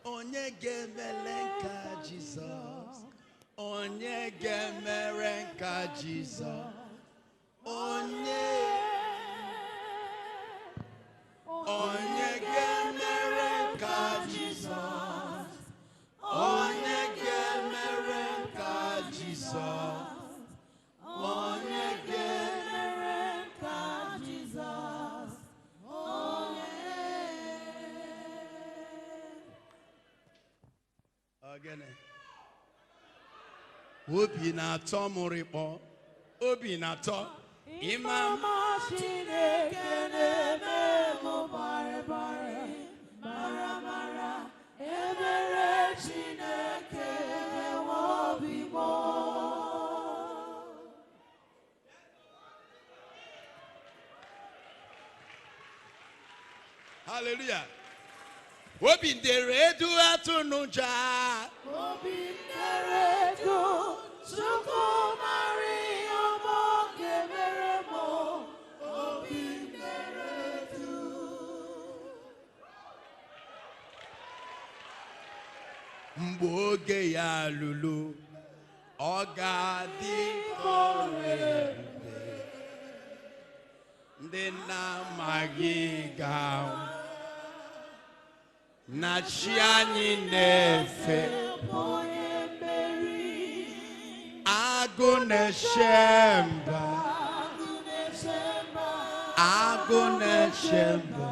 Onye gemelenka Jesus. Onye gemerenka Jesus. Onye gemerenka Jesus. Onye gemerenka Jesus. Onye gemerenka Jesus. Again. Obi na-atọ mụrịkpọ. Obi na-atọ. Imama Chineke na-eme mụ bare bare. Mara mara. Ebere Chineke ewe obi mụ. Hallelujah. Obi ndere edu atụnụja. Obi ndere edu Chukwu mari ọmọ kemere mụ. Obi ndere edu. Mgbe oge ya lulu, ọ ga-adị kore. Ndị na-amaghị ga-ahụ na chi anyị na-efe. Agụ na-eche mba. Agụ na-eche mba.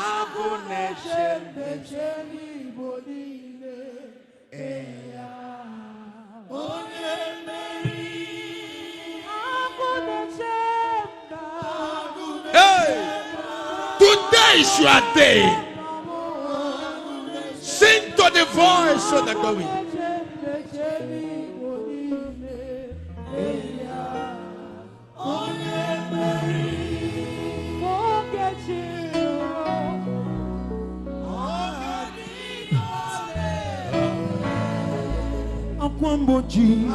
Agụ na-eche mba. Onye mmeri. Hey! Today is your day. Sing to the voice of the going.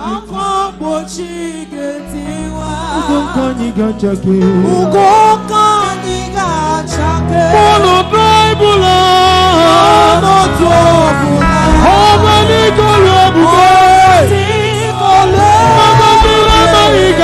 Akwambochi getiwa. Ugonkanyi gachake. Ugonkanyi gachake. Mono Bible. Mono Bible. Omani kolobuke. Omani kolobuke.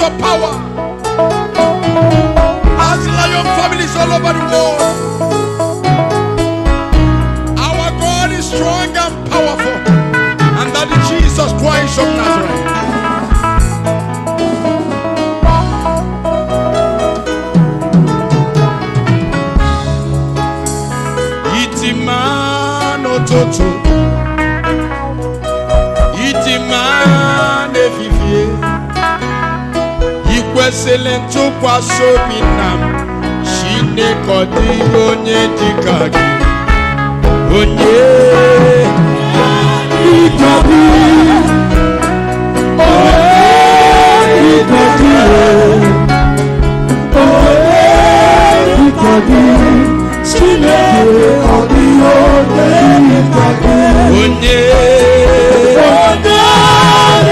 your power. As lion families all over the world. Our God is strong and powerful. And that is Jesus Christ of Nazareth. Itiman ototo. Itiman efifie. Ikwesele kwa sobinam. Shine kodi onye dikagi. Onye dikagi. Onye dikagi. Shine kodi onye dikagi. Onye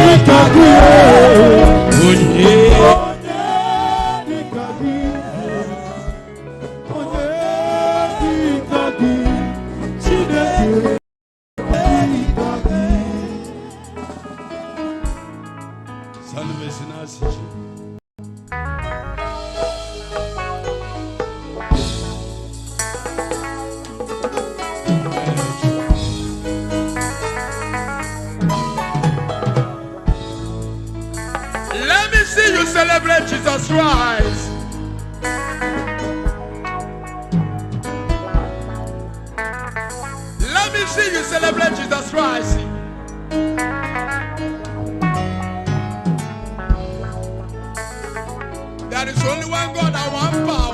dikagi. Onye let me see you celebrate Jesus Christ. Let me see you celebrate Jesus Christ. There is only one God and one power.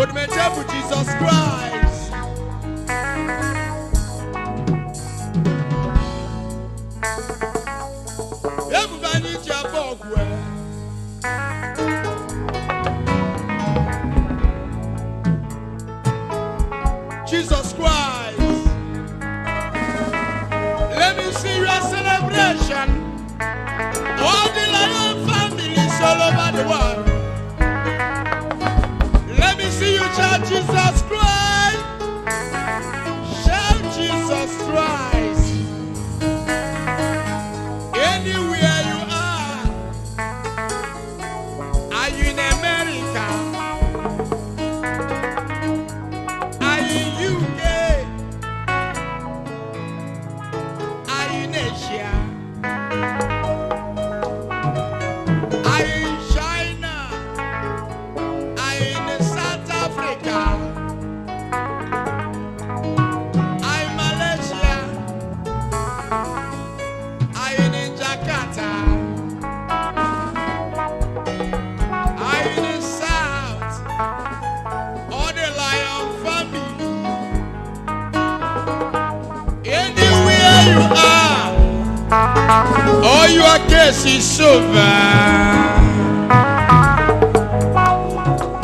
Odumeje for Jesus Christ. Everybody jump up. Jesus Christ. Let me see your celebration. All the lion families all over the world. Let me see you shout Jesus Christ. Shout Jesus Christ. Anywhere you are you in America? Are you in UK? Are you in Asia? Are you in China? Are you in South Africa? Are you in Malaysia? Are you in Jakarta? Are you in the South? Or the Lion family? Anywhere you are, all your case is over.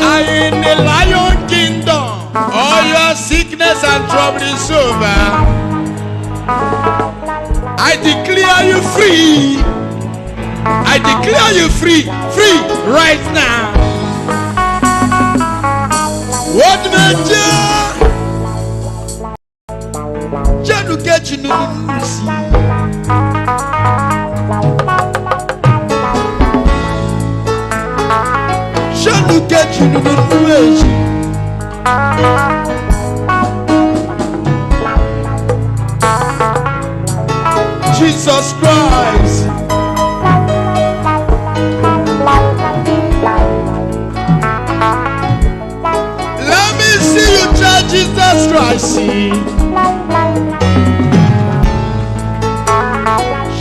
Are you in the Lion kingdom? All your sickness and trouble is over. I declare you free. I declare you free. Free right now. Odumeje. Janu kechi nunusi. Janu kechi nunusi. Jesus Christ. Let me see you try Jesus Christ.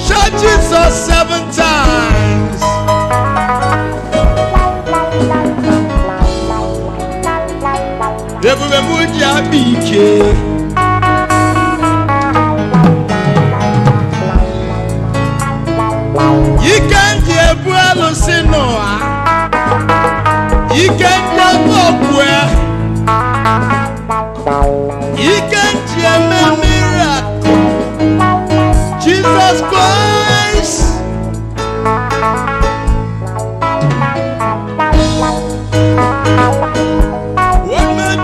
Shout Jesus 7 times. You can't get well sin Noah. You can't get nowhere. You can't get a miracle. Jesus Christ. What man?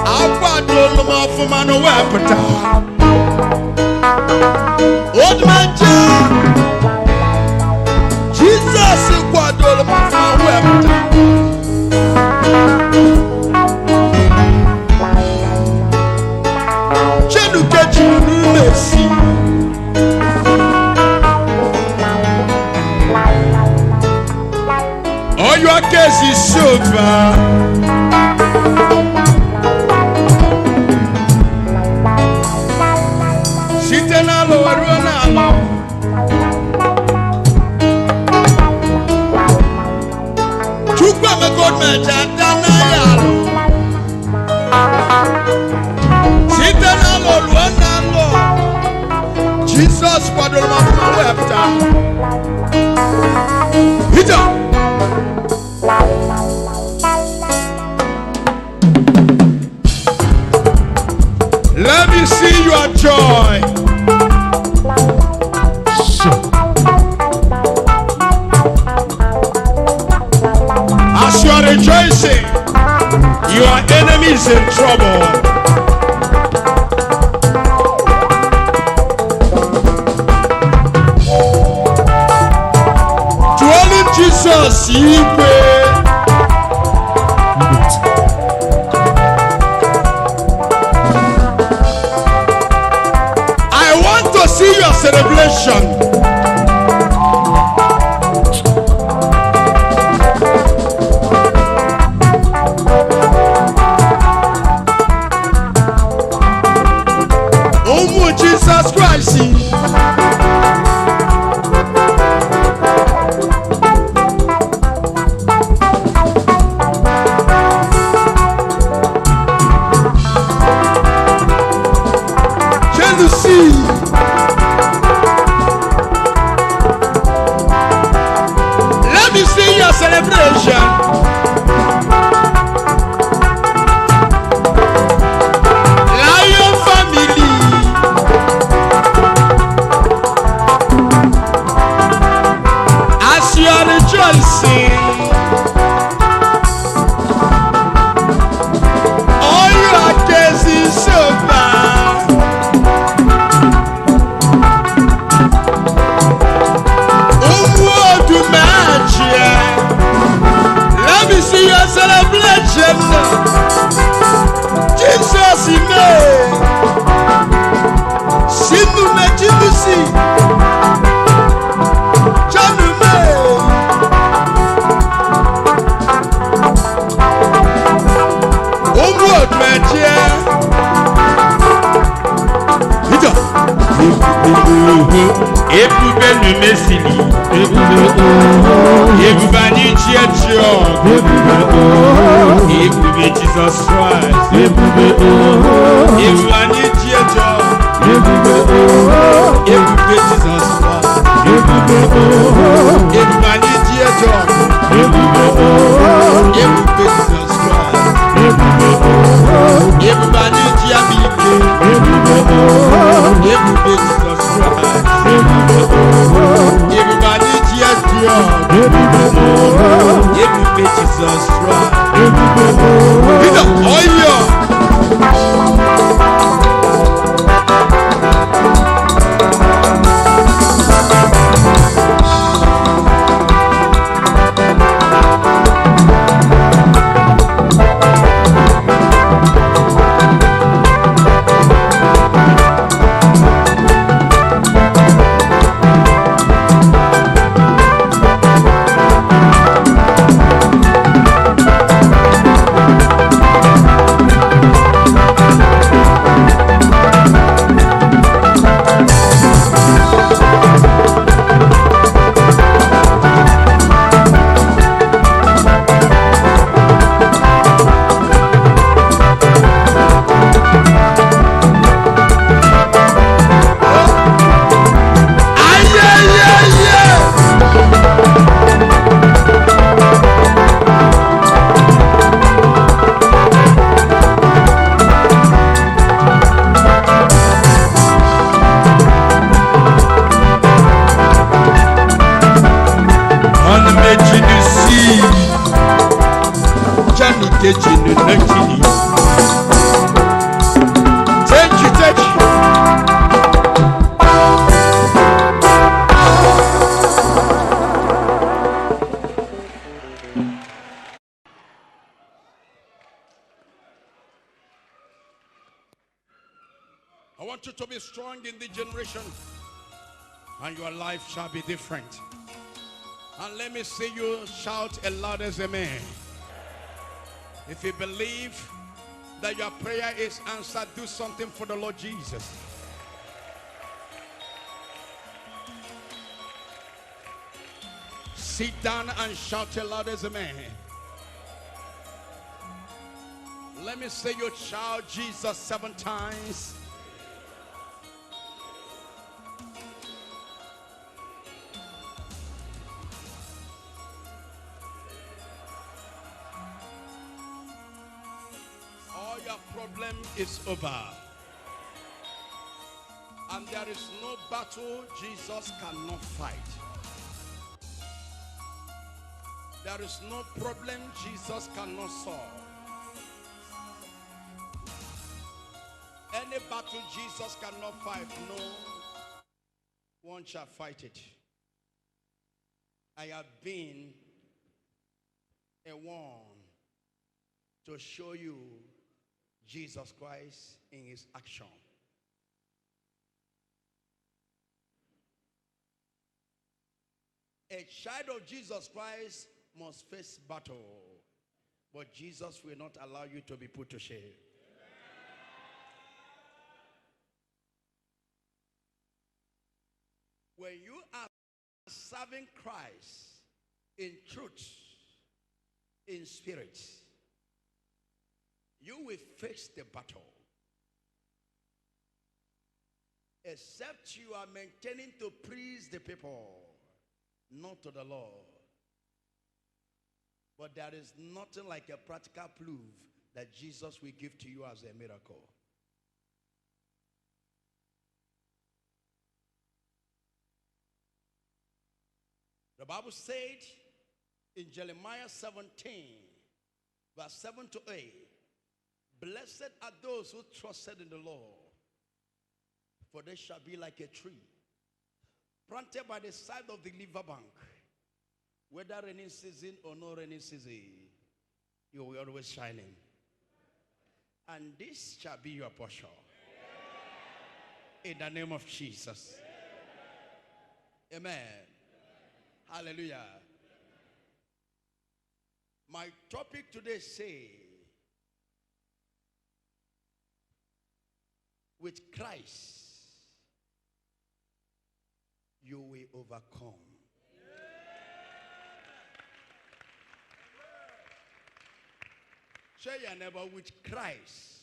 I'll put all of my for my weapon. Jesus is sober. Sitenalo aruanalo. Chukwa me God me jadana yalo. Sitenalo aruanalo. Jesus padol mama wepta. Hita. Let me see your joy. As you are rejoicing, your enemy is in trouble. To only Jesus, ye pray. See your celebration. Oh, Jesus Christ. Celebration. Lion family. As you are rejoicing, all your days is over. Odumeje. Let me see your celebration. Jesus in me. Sinu me jibusi. Janu me. Odumeje. Hita. Ebube numesili. Ebubani chiechio. Ebube Jesus Christ. Ebubani chiechio. Ebube Jesus Christ. Ebubani chiechio. Ebube Jesus Christ. Ebubani chiabike. Ebube Jesus Christ. Everybody cheers to you. Everybody Jesus Christ. Peter, oh yeah. Thank you. I want you to be strong in this generation, and your life shall be different. And let me see you shout a loud as amen. If you believe that your prayer is answered, do something for the Lord Jesus. Sit down and shout a loud as amen. Let me see you shout Jesus 7 times. All your problem is over. And there is no battle Jesus cannot fight. There is no problem Jesus cannot solve. Any battle Jesus cannot fight, no one shall fight it. I have been a one to show you Jesus Christ in his action. A child of Jesus Christ must face battle, but Jesus will not allow you to be put to shame. When you are serving Christ in truth, in spirit, you will face the battle. Except you are maintaining to please the people, not to the Lord. But there is nothing like a practical proof that Jesus will give to you as a miracle. The Bible said in Jeremiah 17, verse 7 to 8, blessed are those who trusted in the Lord, for they shall be like a tree planted by the side of the river bank. Whether rainy season or no rainy season, you will always shining. And this shall be your portion. In the name of Jesus. Amen. Hallelujah. My topic today says, with Christ, you will overcome. Say your neighbor, with Christ,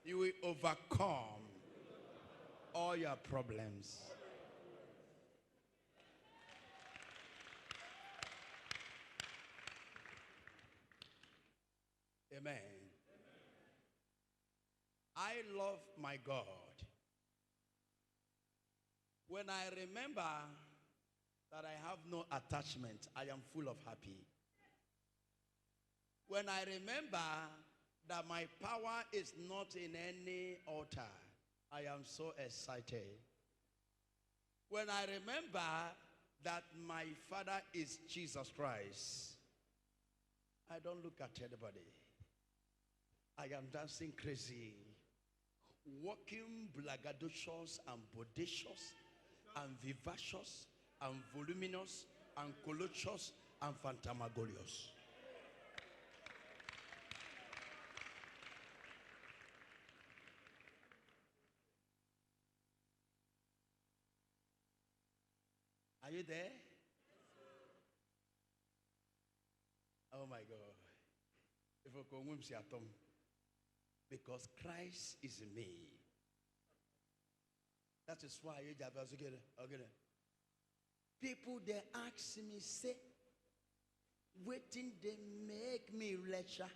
you will overcome all your problems. Amen. I love my God. When I remember that I have no attachment, I am full of happy. When I remember that my power is not in any altar, I am so excited. When I remember that my Father is Jesus Christ, I don't look at anybody. I am dancing crazy, walking blagadocious and bodacious and vivacious and voluminous and colossus and phantamagorious. Are you there? Oh my God. If I come see atom. Because Christ is in me. That is why you have again. People they ask me, say, waiting they make me lecture.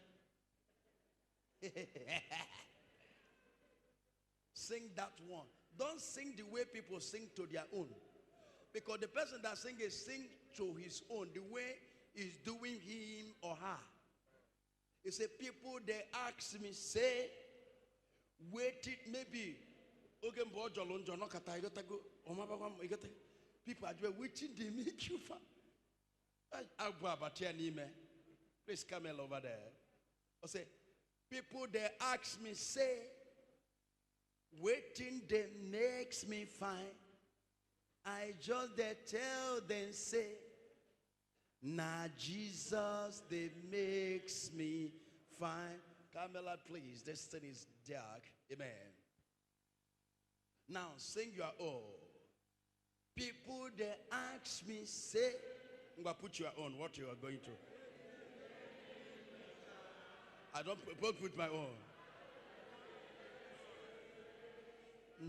Sing that one. Don't sing the way people sing to their own. Because the person that sing to his own, the way he's doing him or her. He said, people, they ask me, say, wait it, maybe. People are waiting, they make you fast. Please come over there. I say, people, they ask me, say, waiting, they makes me fine. I just they tell them, say, Now Jesus, they makes me fine. Carmela, please. This thing is dark. Amen. Now sing your own. People, they ask me, say, I'm going to put your own, what you are going to. I don't put my own.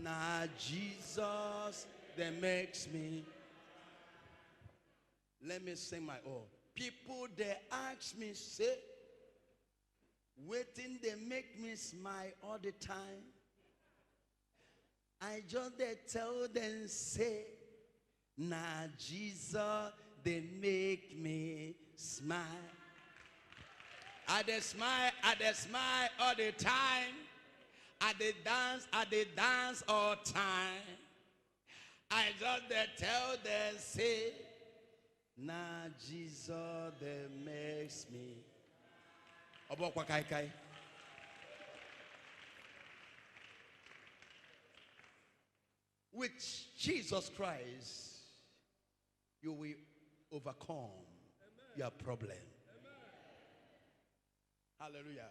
Now Jesus, that makes me. Let me sing my own. People, they ask me, say, waiting, they make me smile all the time. I just they tell them, say, nah, Jesus, they make me smile. I smile all the time. I dance all time. I just they tell them, say, nah, Jesus, they makes me. With Jesus Christ, you will overcome your problem. Hallelujah.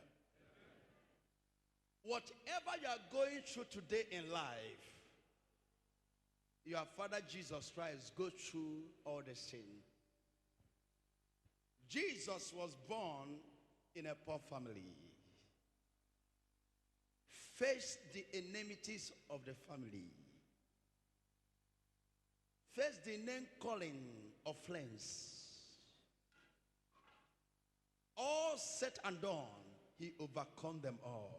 Whatever you are going through today in life, your Father Jesus Christ goes through all the sin. Jesus was born in a poor family. Faced the enmities of the family. Faced the name calling of friends. All said and done, he overcome them all.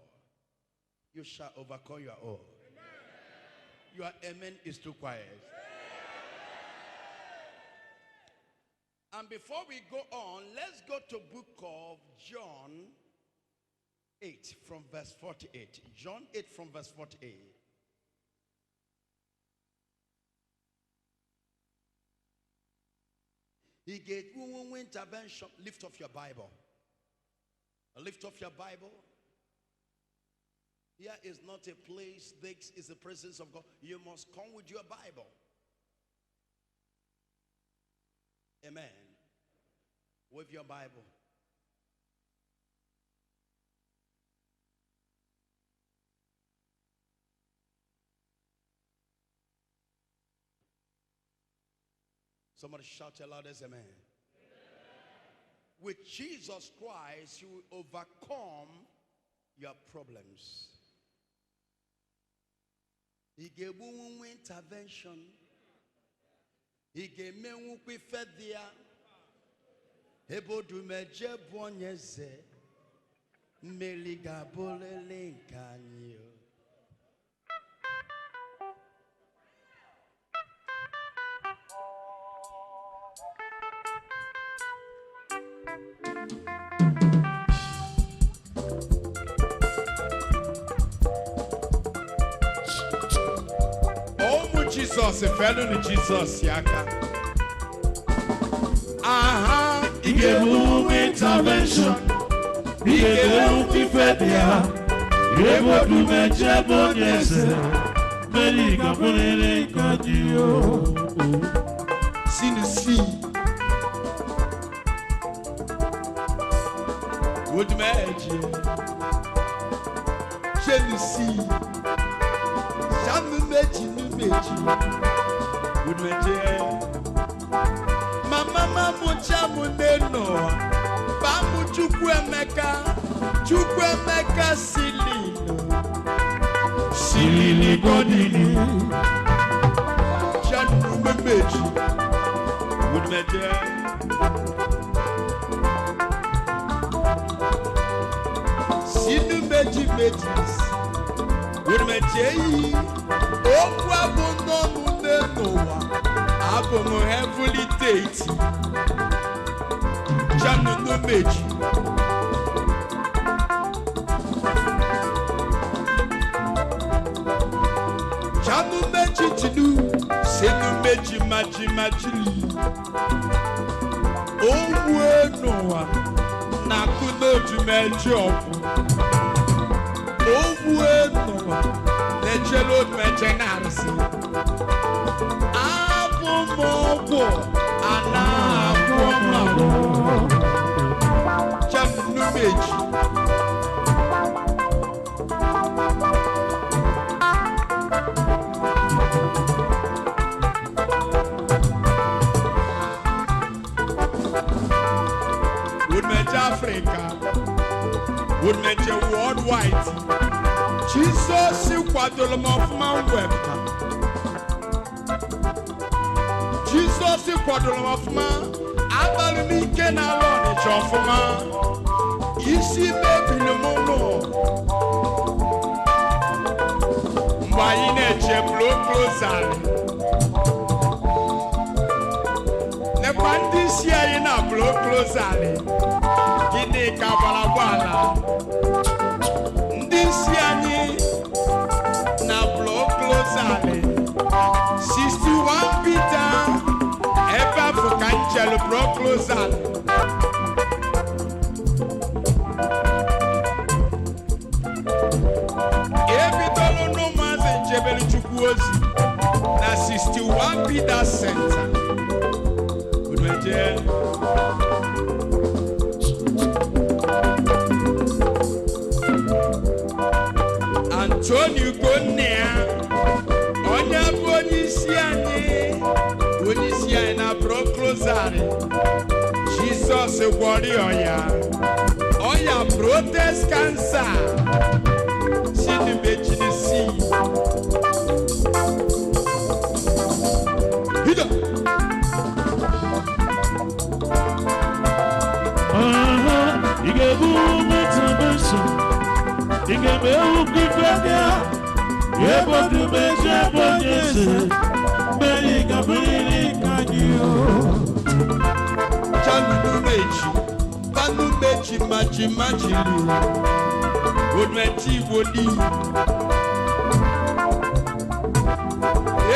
You shall overcome your all. Amen. Your amen is too quiet. Amen. And before we go on, let's go to book of John 8 from verse 48. John 8 from verse 48. He gave you intervention. Lift up your Bible. Lift up your Bible. Here is not a place, this is the presence of God. You must come with your Bible. Amen. With your Bible. Somebody shout aloud as amen. With Jesus Christ, you will overcome your problems. He gave you intervention. He gave me Odumeje Odumeje bonyeze meliga bolele nkanyo. Jesus, a fellow in Jesus, Yaka. He gave you intervention. He gave you Prophetic Communication. Many company got you. See the sea. Odumeje. Sea. Odumeje. Mama mucha muneno. Bamu chukwu emeka silino. Silili godini. Janu memeji. Odumeje. Sinu meji mejis. Odumeje yi. Okwa bono muneno. Abomo heavily date. Janu no meji. Janu meji tinu. Senu meji majili. Owe noa. Nakuno Odumeje ofu. Owe noa. Nejelo Odumeje narisi. Mogo, ana Odumeje worldwide. Jesus kwadolom of man web. Jesus kwadolom of man. Abalumi kena loni chofuma. Isi baby no mono. Mwaine cheblo closer. Ne kwandi siya ina blow closer. Gini kabala wala. Ndisiani na blow closer. 61 Peter. Eba fukanchelo blow closer. Ebidolo no maze njebeli chukuozi. Na 61 Peter Center. Odumeje. Antonio Gonia, Onya Bonisiani, Bonisiana Proclosari, Jesus Warrior, Oya Protest Cancer, Sini Bejinisi. Hida. You gave me intervention. You gave me a good idea. You put the measure for yourself. Many company can you. Panu meji maji majili. Odumeje wodi.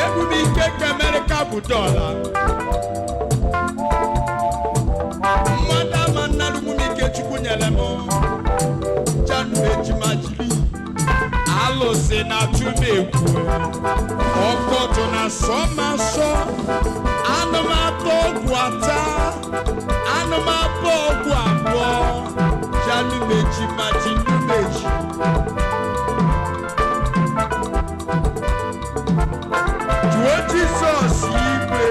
Ebu mi keke America budola. Madama nalu mi ke chukunyelemo. Meji majili. Alo se na tumeku. Okoto na soma so. Anoma to guata. Anoma po guapo. Janu meji majili meji. Tuo Jesus ibe.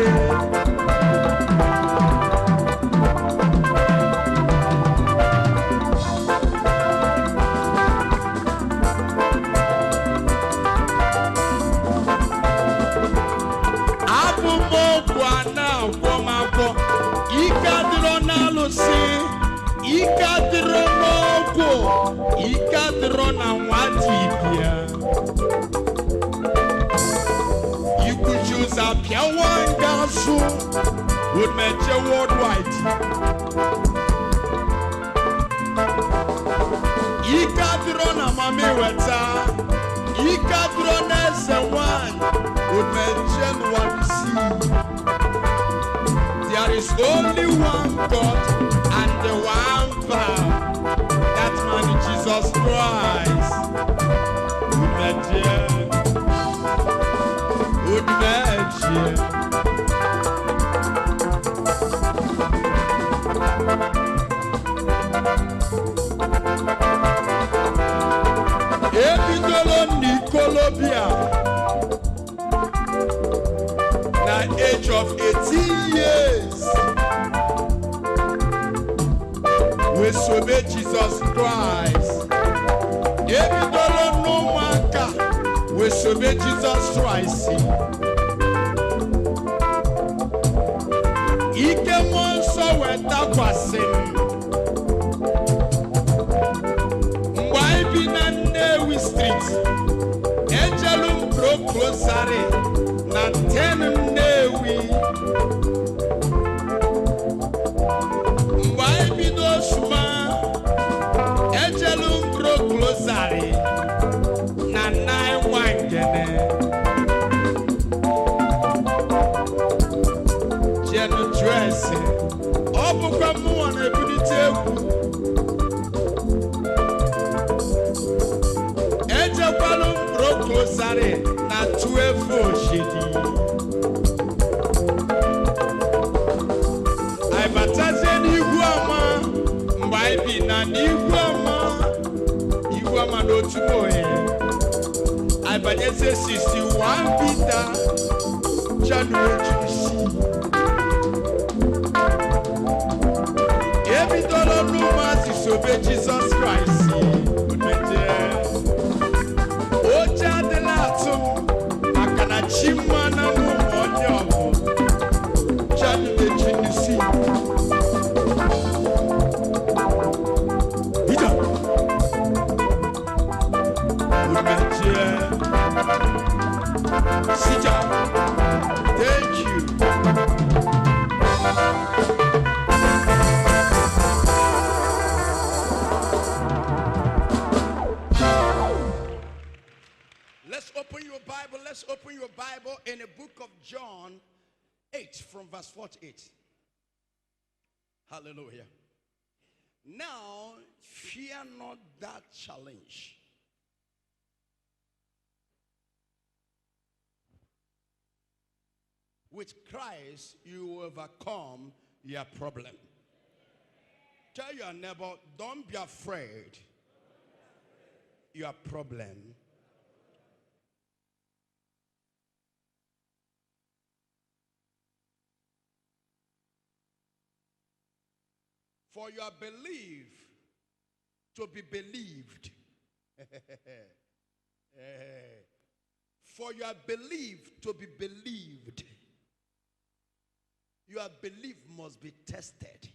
Ikadrona watibia. You could use a piawan gasu. Odumeje worldwide. Ikadrona mami weta. Ikadrona sewan. Odumeje nwabisi. There is only one God and the one power. That man is Jesus Christ. Odumeje. Odumeje. Ebidolo Nicolobia. Na age of 18 years. We obey Jesus Christ. Ebidolo no maka. We obey Jesus Christ. Ike monso weta kwasim. Mwai bina Newi Street. Ejelum Proclosare. Na 10 Newi. Ejelum Proclosare na 9 wangene. Jenu dresse. Obu kwa muwana ebuniteku. Ejelum Proclosare na 12 oshidi. Aibataze ni iguama. Mbaibi na ni iguama. Iguama no tumoe. Aibanyese 61 Peter. January 26. Every dollar no mass is obey Jesus Christ. John 8 from verse 48. Hallelujah. Now, fear not that challenge. With Christ, you will overcome your problem. Tell your neighbor, don't be afraid. Your problem. For your belief to be believed. For your belief to be believed, your belief must be tested.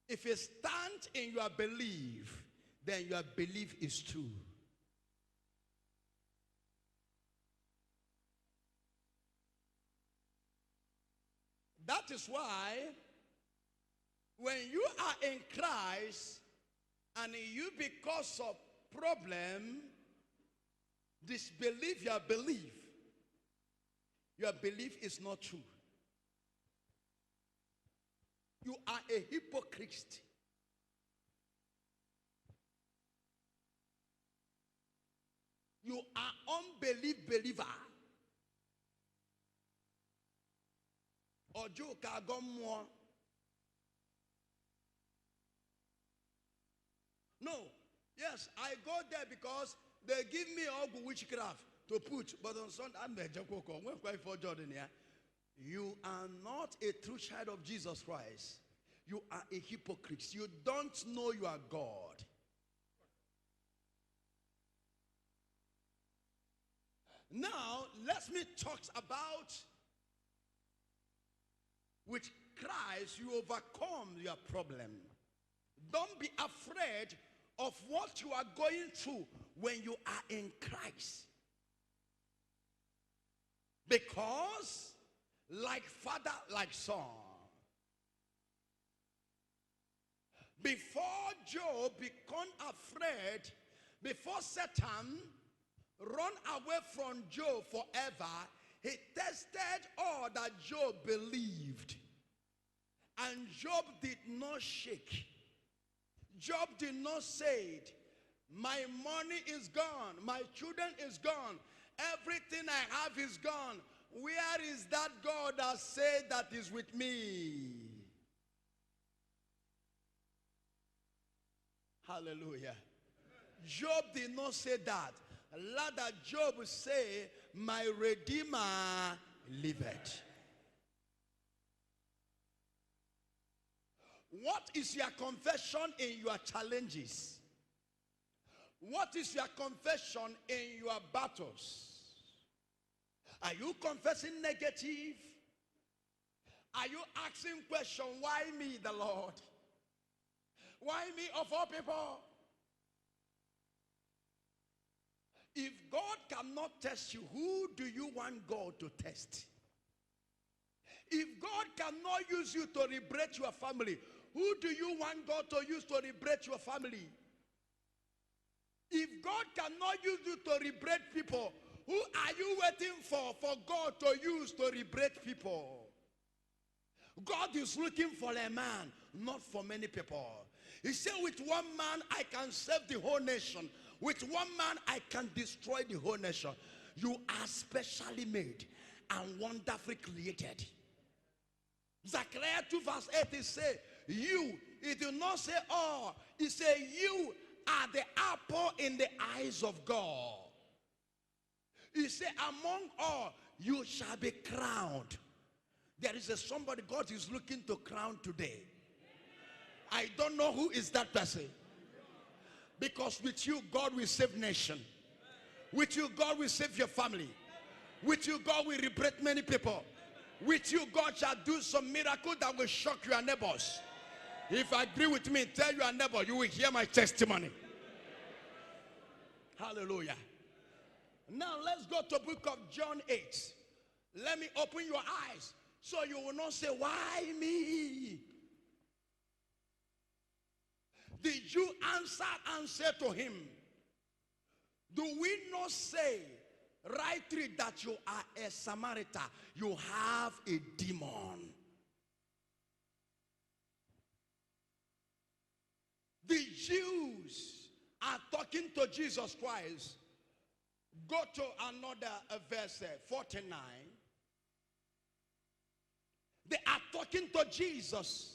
If you stand in your belief, then your belief is true. That is why when you are in Christ and you, because of problem, disbelieve your belief is not true. You are a hypocrite. You are unbelief believer. Ojo kagomo. No. Yes, I go there because they give me all witchcraft to put, but on Sunday I'm a Jokoko. When quite for Jordan here. You are not a true child of Jesus Christ. You are a hypocrite. You don't know you are God. Now, let me talk about with Christ you overcome your problem. Don't be afraid of what you are going through when you are in Christ. Because like father, like son. Before Job became afraid, before Satan run away from Job forever, he tested all that Job believed. And Job did not shake. Job did not say, my money is gone, my children is gone, everything I have is gone. Where is that God that said that is with me? Hallelujah. Job did not say that. Rather, Job say, my Redeemer liveth. What is your confession in your challenges? What is your confession in your battles? Are you confessing negative? Are you asking question, why me, the Lord? Why me of all people? If God cannot test you, who do you want God to test? If God cannot use you to liberate your family, who do you want God to use to liberate your family? If God cannot use you to liberate people, who are you waiting for God to use to liberate people? God is looking for a man, not for many people. He said, with one man I can save the whole nation. With one man I can destroy the whole nation. You are specially made and wonderfully created. Zechariah 2 verse 8, he said, you, he did not say all. He said, you are the apple in the eyes of God. He said, among all, you shall be crowned. There is somebody God is looking to crown today. I don't know who is that person. Because with you, God will save nation. With you, God will save your family. With you, God will liberate many people. With you, God shall do some miracle that will shock your neighbors. If you agree with me, tell your neighbor, you will hear my testimony. Hallelujah. Now let's go to the book of John 8. Let me open your eyes so you will not say, why me? Did you answer and say to him, do we not say rightly that you are a Samaritan, you have a demon. The Jews are talking to Jesus Christ. Go to another verse, 49. They are talking to Jesus.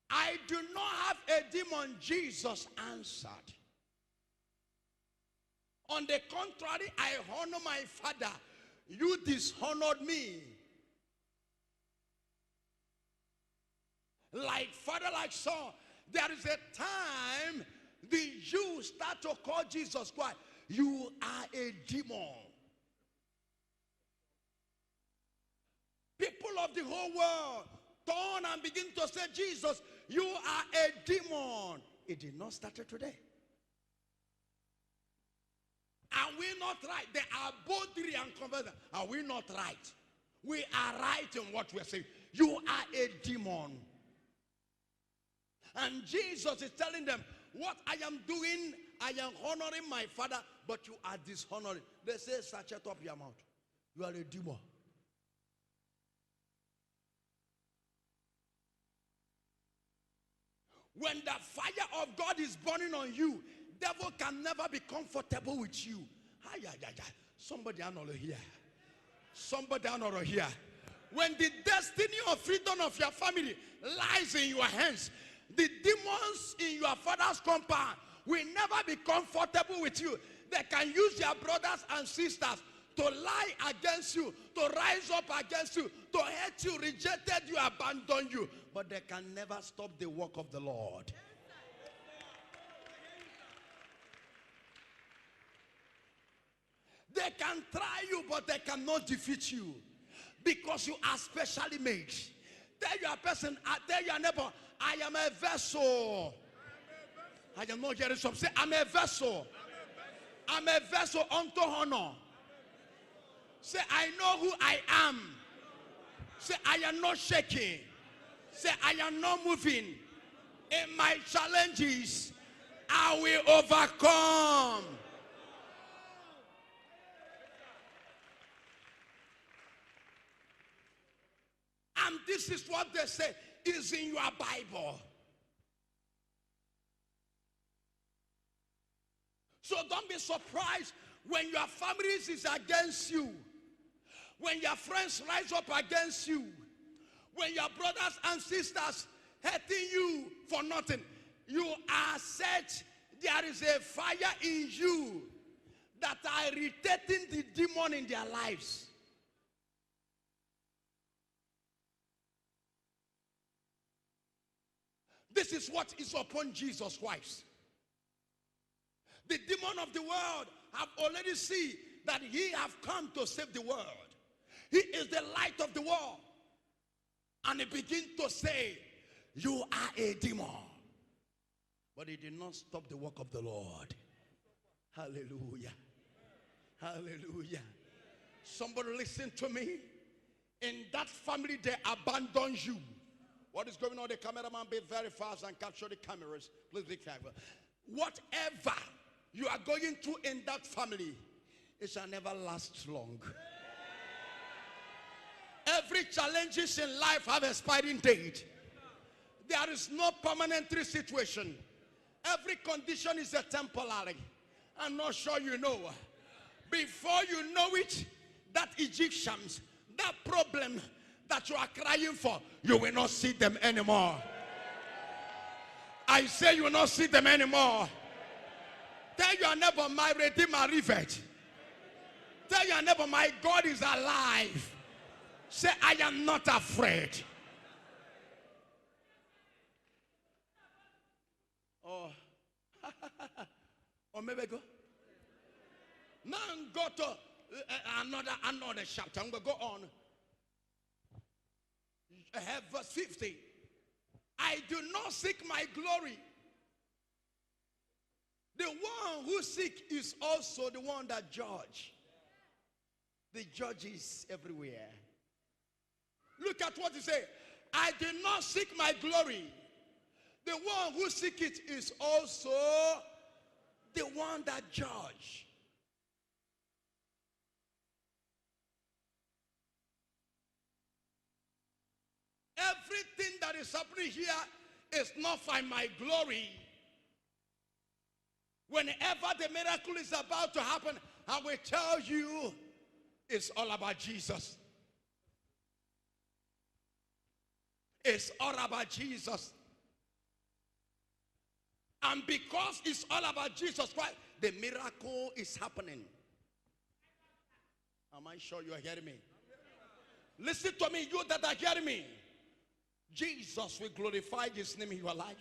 I do not have a demon, Jesus answered. On the contrary, I honor my Father. You dishonored me. Like father, like son. There is a time the Jews start to call Jesus Christ, you are a demon. People of the whole world turn and begin to say, Jesus, you are a demon. It did not start today. Are we not right? They are both and converted. Are we not right? We are right in what we are saying. You are a demon. And Jesus is telling them, what I am doing, I am honoring my Father, but you are dishonoring. They say, sachet up your mouth. You are a demon. When the fire of God is burning on you, devil can never be comfortable with you. Somebody another here. Somebody another here. When the destiny of freedom of your family lies in your hands, the demons in your father's compound will never be comfortable with you. They can use their brothers and sisters to lie against you, to rise up against you, to hate you, rejected you, abandon you. But they can never stop the work of the Lord. They can try you, but they cannot defeat you. Because you are specially made. Tell your person, tell your neighbor, I am a vessel. I am not hearing some. Say, I'm a vessel. I'm a vessel unto honor. Say, I know who I am. Say, I am not shaking. Say, I am not moving. In my challenges, I will overcome. And this is what they say is in your Bible. So don't be surprised when your family is against you. When your friends rise up against you. When your brothers and sisters hating you for nothing. You are set. There is a fire in you that are irritating the demon in their lives. This is what is upon Jesus Christ. The demon of the world have already seen that he have come to save the world. He is the light of the world. And he begin to say, you are a demon. But he did not stop the work of the Lord. Hallelujah. Hallelujah. Somebody listen to me. In that family, they abandon you. What is going on? The cameraman, be very fast and capture the cameras. Please be careful. Whatever you are going through in that family, it shall never last long. Every challenges in life have an expiring date. There is no permanent situation. Every condition is a temporary. I'm not sure you know. Before you know it, that Egyptians, that problem that you are crying for, you will not see them anymore. I say you will not see them anymore. Tell your neighbor, my Redeemer liveth. Tell your neighbor, my God is alive. Say, I am not afraid. Oh, or maybe go. Now go to another chapter. I'm going to go on. Verse 50. I do not seek my glory. The one who seeks is also the one that judge. The judge is everywhere. Look at what he says. I do not seek my glory. The one who seeks it is also the one that judge. Everything that is happening here is not for my glory. Whenever the miracle is about to happen, I will tell you it's all about Jesus. It's all about Jesus. And because it's all about Jesus Christ, the miracle is happening. Am I sure you are hearing me? Listen to me, you that are hearing me. Jesus will glorify his name in your life.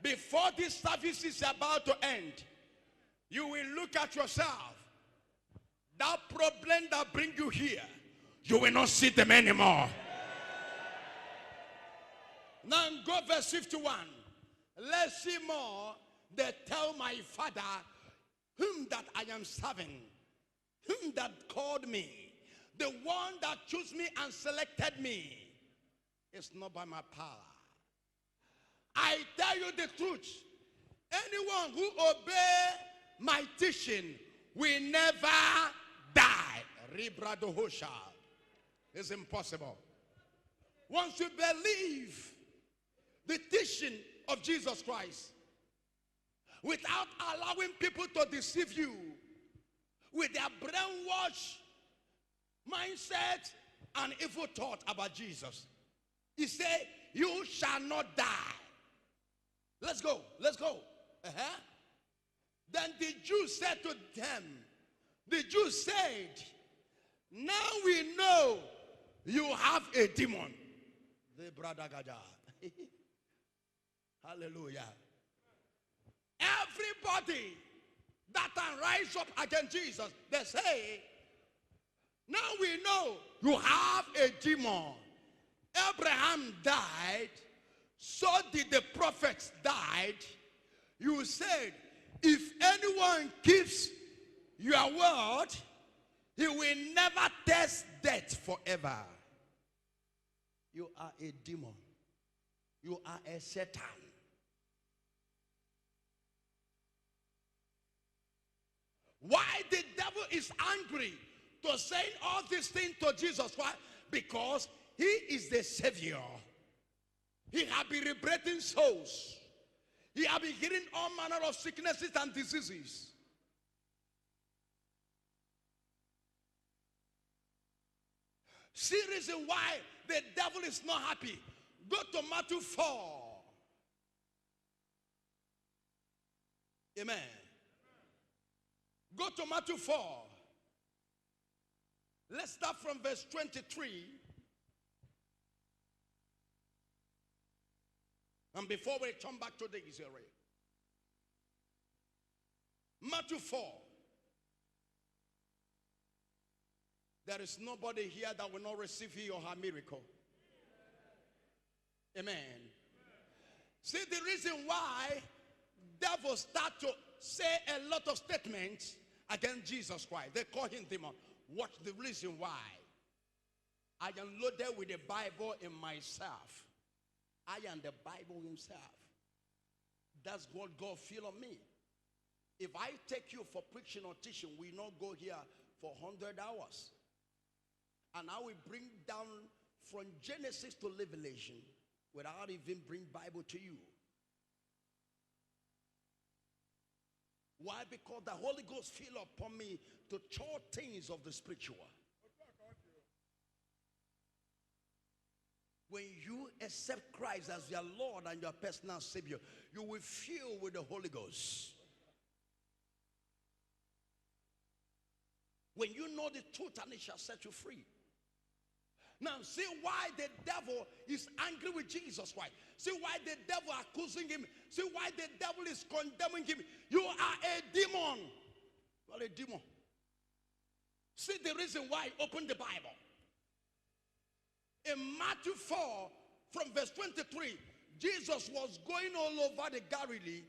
Before this service is about to end, you will look at yourself. That problem that brings you here, you will not see them anymore. Now go verse 51. Let's see more. They tell my Father, whom that I am serving, whom that called me, the one that chose me and selected me. It's not by my power. I tell you the truth. Anyone who obeys my teaching will never die. Ribradohosha. It's impossible. Once you believe the teaching of Jesus Christ, without allowing people to deceive you with their brainwash mindset and evil thought about Jesus, he said, you shall not die. Let's go. Let's go. Then the Jews said to them, the Jews said, now we know you have a demon. The brother Gaja. Hallelujah. Everybody that can rise up against Jesus, they say, now we know you have a demon. Abraham died, so did the prophets died. You said, if anyone keeps your word, he will never taste death forever. You are a demon. You are a Satan. Why the devil is angry to say all these things to Jesus? Why? Because he is the Savior. He has been liberating souls. He has been healing all manner of sicknesses and diseases. See the reason why the devil is not happy. Go to Matthew 4. Amen. Go to Matthew 4. Let's start from verse 23. And before we come back to the Israel, Matthew 4. There is nobody here that will not receive he or her miracle. Amen. See the reason why devils start to say a lot of statements against Jesus Christ. They call him demon. What's the reason why? I am loaded with the Bible in myself. I am the Bible himself. That's what God feel on me. If I take you for preaching or teaching, we not go here for 100 hours. And I will bring down from Genesis to Revelation without even bring Bible to you. Why? Because the Holy Ghost feel upon me to show things of the spiritual. When you accept Christ as your Lord and your personal Savior, you will fill with the Holy Ghost. When you know the truth, and it shall set you free. Now, see why the devil is angry with Jesus Christ. See why the devil accusing him. See why the devil is condemning him. You are a demon. You are a demon. See the reason why I opened the Bible. In Matthew 4, from verse 23, Jesus was going all over the Galilee,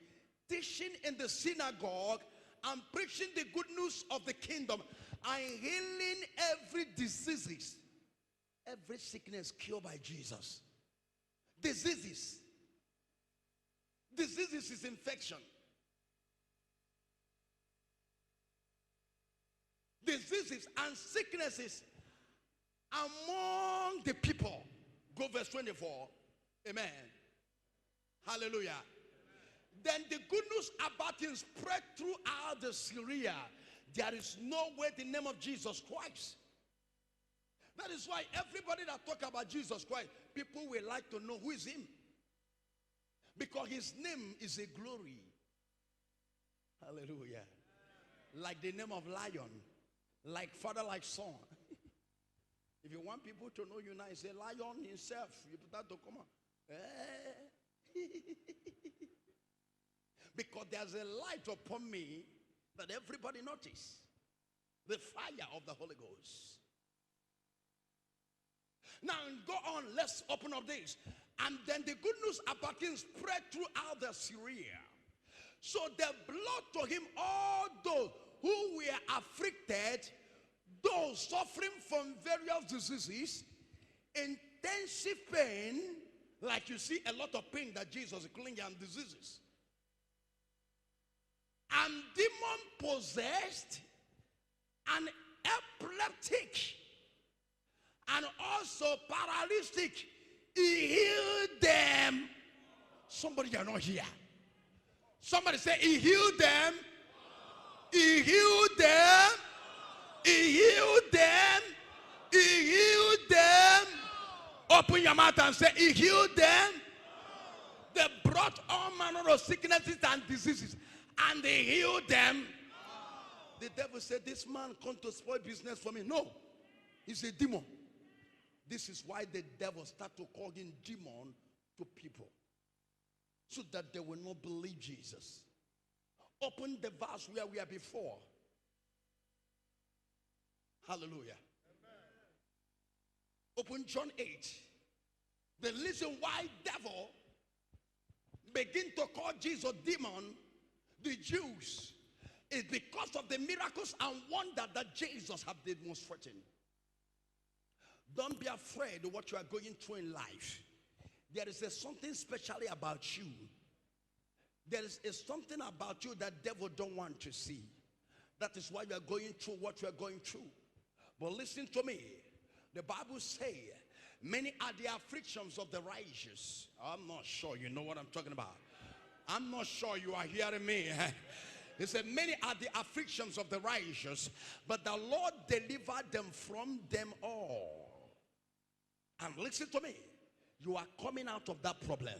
teaching in the synagogue and preaching the good news of the kingdom and healing every disease. Every sickness cured by Jesus. Diseases. Diseases is infection. Diseases and sicknesses among the people. Go verse 24. Amen. Hallelujah. Then the good news about him spread throughout the Syria. There is no way the name of Jesus Christ. That is why everybody that talk about Jesus Christ, people will like to know who is him. Because his name is a glory. Hallelujah. Like the name of lion. Like father, like son. If you want people to know you now, you say lion himself. You put that to come on. Because there's a light upon me that everybody notice. The fire of the Holy Ghost. Now go on, let's open up this. And then the good news about him spread throughout the Syria. So the blood to him, all those who were afflicted, those suffering from various diseases, intensive pain, like you see a lot of pain that Jesus is clinging and diseases. And demon possessed, and epileptic, and also paralytic. He healed them. Somebody are not here. Somebody say he healed them. He healed them. He healed them. He healed them. Open your mouth and say he healed them. They brought all manner of sicknesses and diseases, and they healed them. The devil said, this man come to spoil business for me. No, he's a demon. This is why the devil start to call him demon to people, so that they will not believe Jesus. Open the verse where we are before. Hallelujah. Amen. Open John 8. The reason why devil begin to call Jesus demon, the Jews, is because of the miracles and wonder that Jesus have demonstrated. Don't be afraid of what you are going through in life. There is something specially about you. There is something about you that devil don't want to see. That is why you are going through what you are going through. But listen to me. The Bible says, many are the afflictions of the righteous. I'm not sure you know what I'm talking about. I'm not sure you are hearing me. He said, many are the afflictions of the righteous, but the Lord delivered them from them all. And listen to me. You are coming out of that problem.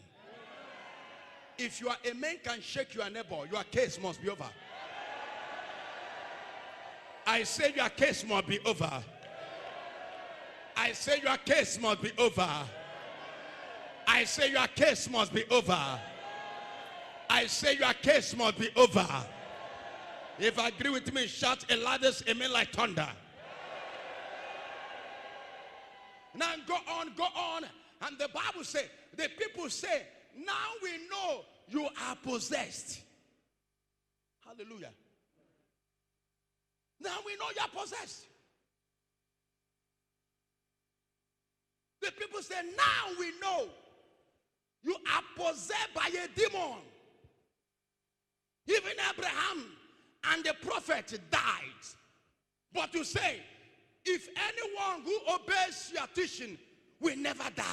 If you are a man can shake your neighbor, your case must be over. I say your case must be over. I say your case must be over. I say your case must be over. I say your case must be over. If you agree with me, shout a loudest amen like thunder. Now go on. And the Bible says, the people say, now we know you are possessed. Hallelujah. Now we know you are possessed. The people say, now we know you are possessed by a demon. Even Abraham and the prophet died. But you say, if anyone who obeys your teaching will never die.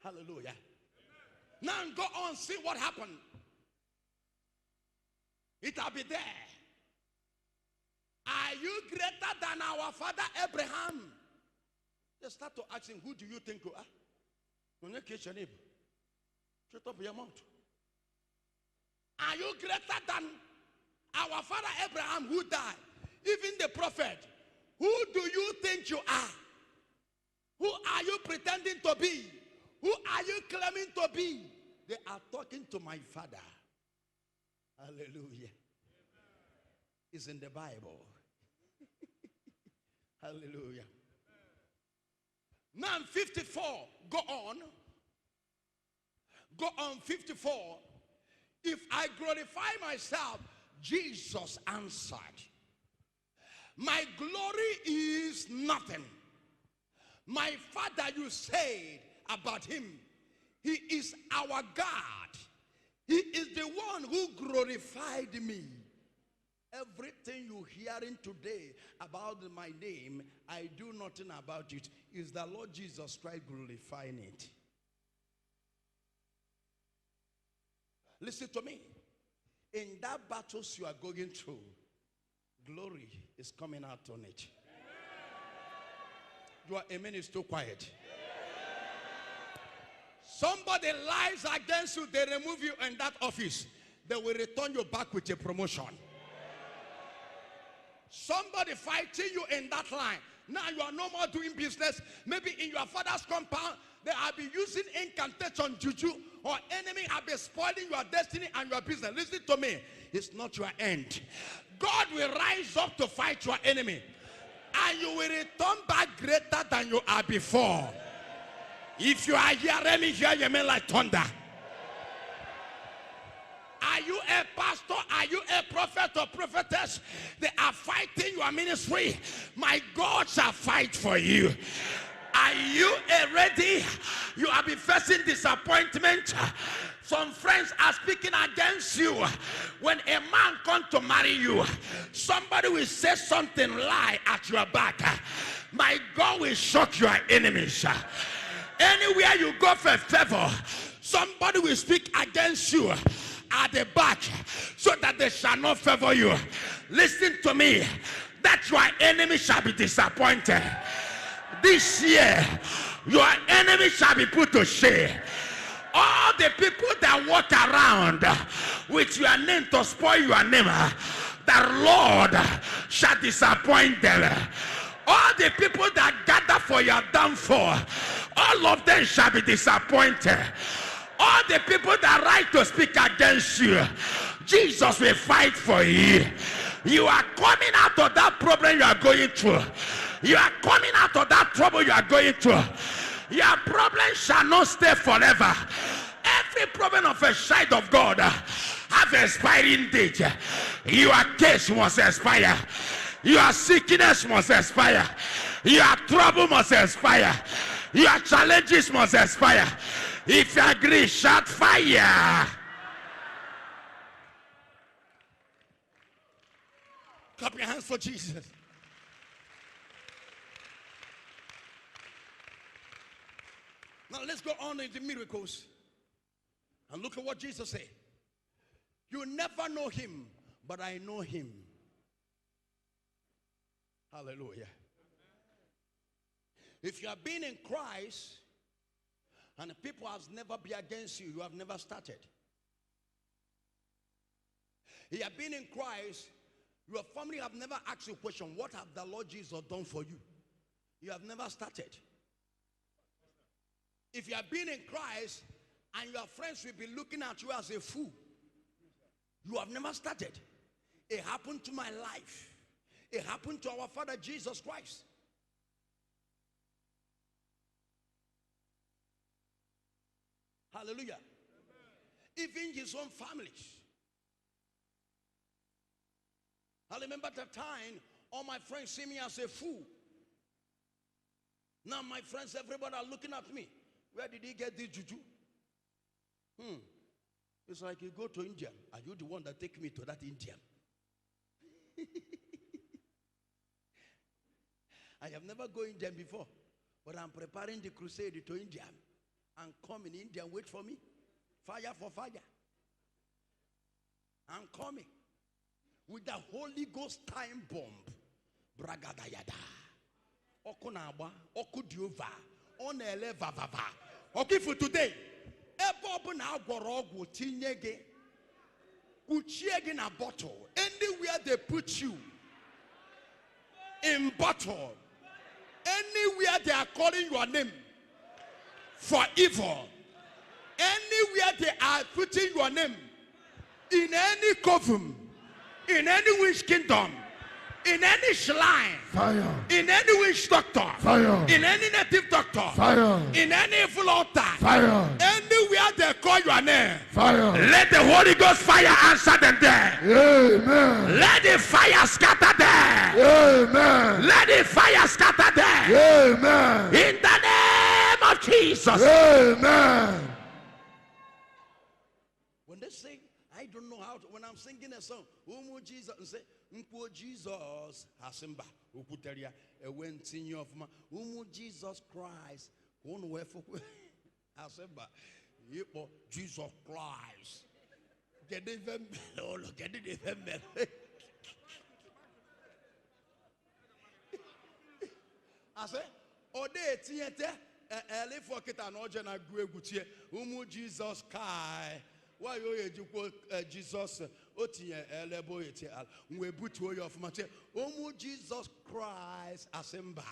Hallelujah. Now go on, see what happened. It'll be there. Are you greater than our father Abraham? They start to ask him, who do you think you are? Don't you catch your name? Shut up your mouth. Are you greater than our father Abraham who died? Even the prophet. Who do you think you are? Who are you pretending to be? Who are you claiming to be? They are talking to my father. Hallelujah. It's in the Bible. Hallelujah. Now 54. Go on. Go on 54. If I glorify myself, Jesus answered, my glory is nothing. My father, you said about him, He is our God. He is the one who glorified me. Everything you're hearing today about my name, I do nothing about it. Is the Lord Jesus Christ glorifying it? Listen to me. In that battles you are going through, glory is coming out on it. Your amen is too quiet. Somebody lies against you, they remove you in that office. They will return you back with a promotion. Somebody fighting you in that line. Now you are no more doing business. Maybe in your father's compound, they have been using incantation, juju, or enemy have been spoiling your destiny and your business. Listen to me. It's not your end. God will rise up to fight your enemy. And you will return back greater than you are before. If you are here, let me hear you mean like thunder. Are you a pastor? Are you a prophet or prophetess? They are fighting your ministry. My God shall fight for you. Are you ready? You have been facing disappointment. Some friends are speaking against you. When a man comes to marry you, somebody will say something lie at your back. My God will shock your enemies. Anywhere you go for favor, somebody will speak against you at the back so that they shall not favor you. Listen to me. That your enemy shall be disappointed. This year, your enemy shall be put to shame. All the people that walk around with your name to spoil your name, the Lord shall disappoint them. All the people that gather for your downfall, all of them shall be disappointed. All the people that write to speak against you, Jesus will fight for you. You are coming out of that problem you are going through. You are coming out of that trouble you are going through. Your problem shall not stay forever. Every problem of a child of God have expiring date. Your case must expire. Your sickness must expire. Your trouble must expire. Your challenges must expire. If you agree, shout fire. Clap your hands for Jesus. Now let's go on into miracles. And look at what Jesus said. You never know him, but I know him. Hallelujah. If you have been in Christ and the people have never been against you, you have never started. If you have been in Christ, your family have never asked you a question, what have the Lord Jesus done for you? You have never started. If you have been in Christ and your friends will be looking at you as a fool, you have never started. It happened to my life. It happened to our Father Jesus Christ. Hallelujah. Even his own families. I remember the time all my friends see me as a fool. Now my friends, everybody are looking at me. Where did he get this juju? It's like you go to India. Are you the one that take me to that India? I have never gone to India before, but I'm preparing the crusade to India. And come in India and wait for me. Fire for fire. I'm coming with the Holy Ghost time bomb. Bragadayada. Okunaba, okudiova, onele vavava. Okay, for today. Ebobu na agworogu tinyege. Uchiege na bottle. Anywhere they put you in bottle. Anywhere they are calling your name for evil. Anywhere they are putting your name. In any coven. In any witch kingdom. In any shrine. Fire. In any witch doctor. Fire. In any native doctor. Fire. In any evil altar. Fire. Anywhere they call your name. Fire. Let the Holy Ghost fire answer them there. Amen. Let the fire scatter there. Amen. Let the fire scatter there. Amen. In the name of Jesus. Amen. don't know how to, when I'm singing a song, Umu Jesus, and say, Umpo Jesus, Hasimba, Ukuteria, a went in your Umu Jesus Christ, one way for Hasimba, Jesus Christ. Get it even better, get it even better. I say, Ode Tiete, Eli for Kita Nojana Guegutie, Umu Jesus Kai. Why you quote Jesus? Otie elebo etial. We put to your formate. Omu Jesus Christ asemba.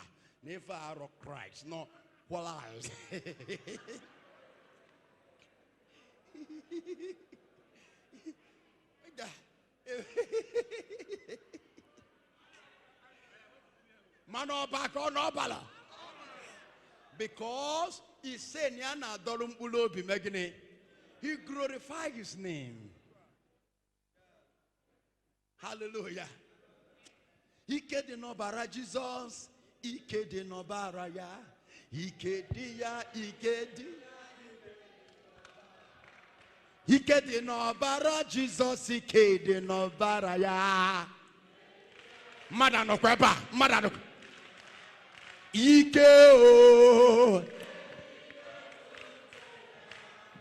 Never are Christ. No, walleyes. Mano back on Obala. Because he said, Yana Dolum Ulo be Megane. He glorified his name. Hallelujah. Ike de nobara Jesus. Ike de nobara ya. Ike dia. Ike di. Ike de nobara Jesus. Ike de nobara ya. Madano kweba. Madano. Ike o.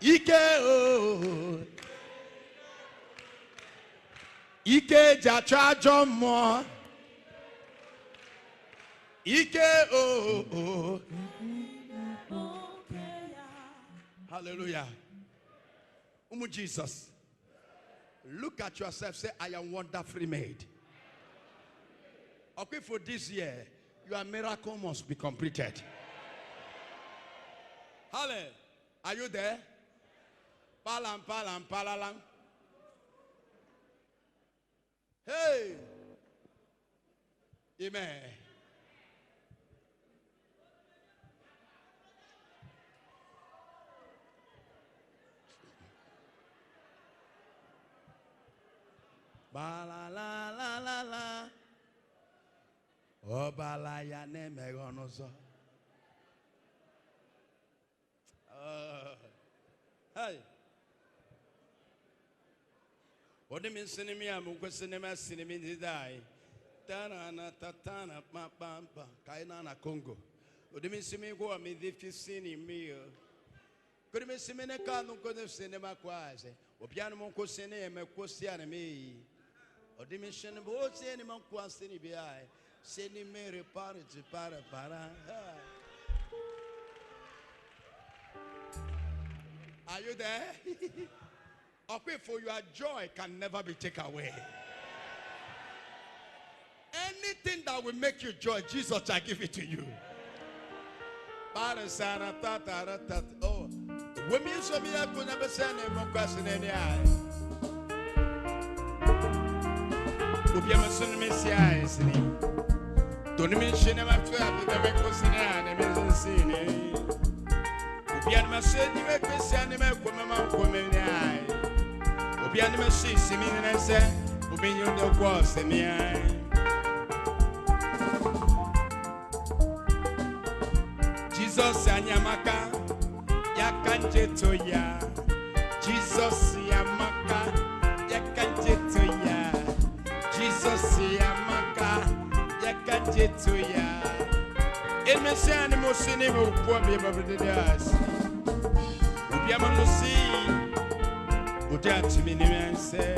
Ike o. Ike jacha jomo. Ike o. Hallelujah. Umu Jesus. Look at yourself. Say, I am wonderfully made. Okay, for this year, your miracle must be completed. Hallelujah. Are you there? Palam, palam, palalang. Hey. Amen. Ba la la la la la. O ba la ya ne me gonoso. Hey. What do you mean cinema? Muko cinema cinema didai. Tana tatana pampa. Kaina na Congo. What do you mean cinema go a me defi cinema? Could you mean cinema kanu kono cinema kwaze? Obiano monko cinema ko siana me. What do you mean cinema? O cinema kwa cinema biai. Cinema repare tu para. Are you there? Okay, for your joy can never be taken away. Anything that will make you joy, Jesus shall give it to you. Oh, women so me I could never send him more question any eye. Ubiama son Messiah, don't mention him after the question and the scene. Ubiama said, you make me send him a woman. Ubianima see me and I say, Ubin the was in the eye. Jesus Yamaka, Yakanje Toya. Jesus Yamaka, Yakanje Toya. Jesus Yamaka, Yakanje Toya. It may say animal cinema who poor me about the eyes. Ubiamano see. Udia to me and say,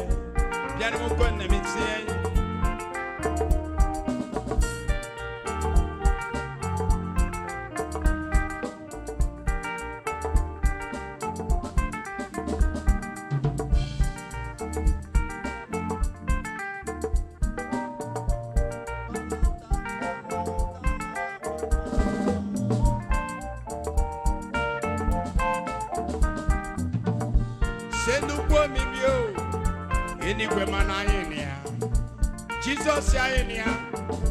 Piano Gun, let me say. Jesus Yania,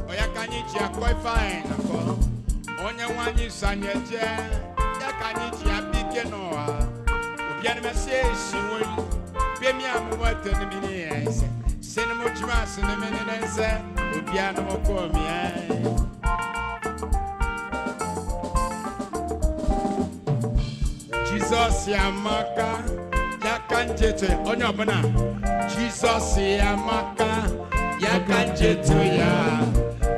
Oyakanichi, a quite fine. Onya one is Sanyaja, Yakanichi, a big Noah. Ubianima says she will be me a what to the minions. Send him much mass in a minute and say, Ubianimo call me. Jesus Yamaka, Yakanjete onyobana. Jesus Yamaka. Yakanjete ya.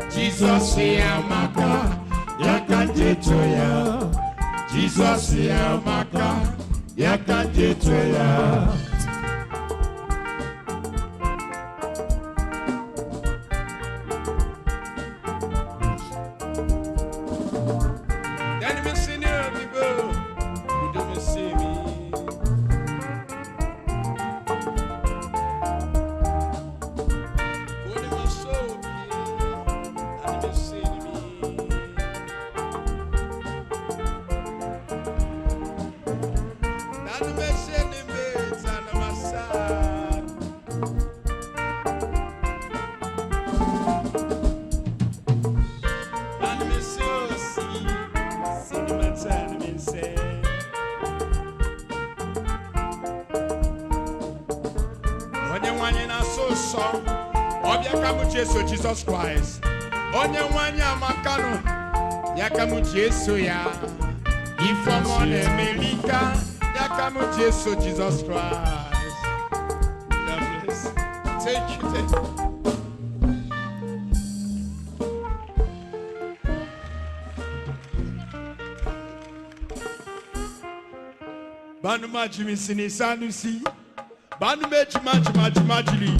Jesus Yamaka. Yakanjete ya. Jesus Yamaka. Yakanjete ya. Jesus Christ. Onye wanya makano yakamu Jesu ya. Ifamone melika yakamu Jesu Jesus Christ. God bless. Take it. Banu majimi sini sanusi. Banu meji majili.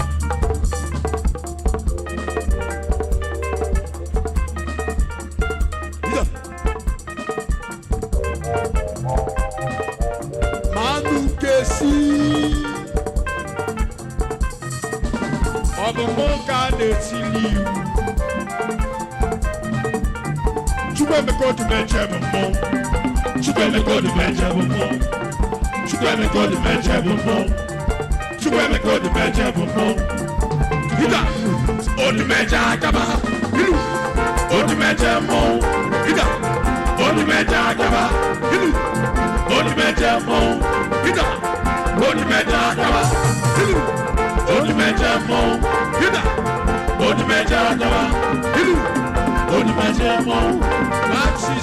Odumeje akaba, ilu. Odumeje mo, ida. Odumeje akaba, ilu. Odumeje mo, ida. Odumeje akaba, ilu. Odumeje mo, ida. Odumeje akaba, ilu. Odumeje mo, Maxi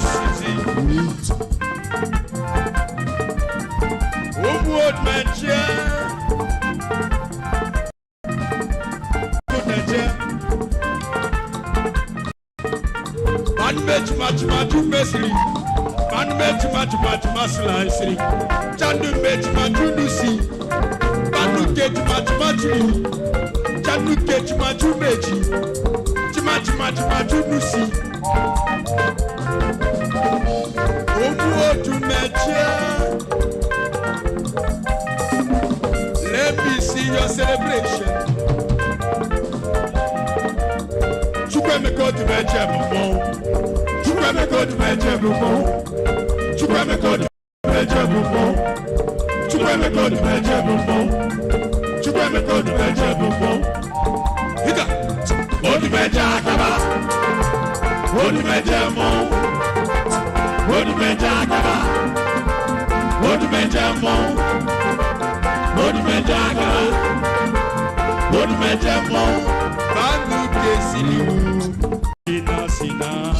Odumeje. Matu mesri, manu matu masla isri. Chandu matu nusi, manu matu, chandu matu meji, matu nusi. Odumeje. Let me see your celebration. Chukweme Odumeje mo. Chukweme Odumeje mo. Chukweme Odumeje mo. Chukweme Odumeje mo. Chukweme Odumeje mo. Hida. Odumeje akaba. Odumeje mo. Odumeje akaba. Odumeje mo. Odumeje akaba. Odumeje mo. Banu kesili. Sina.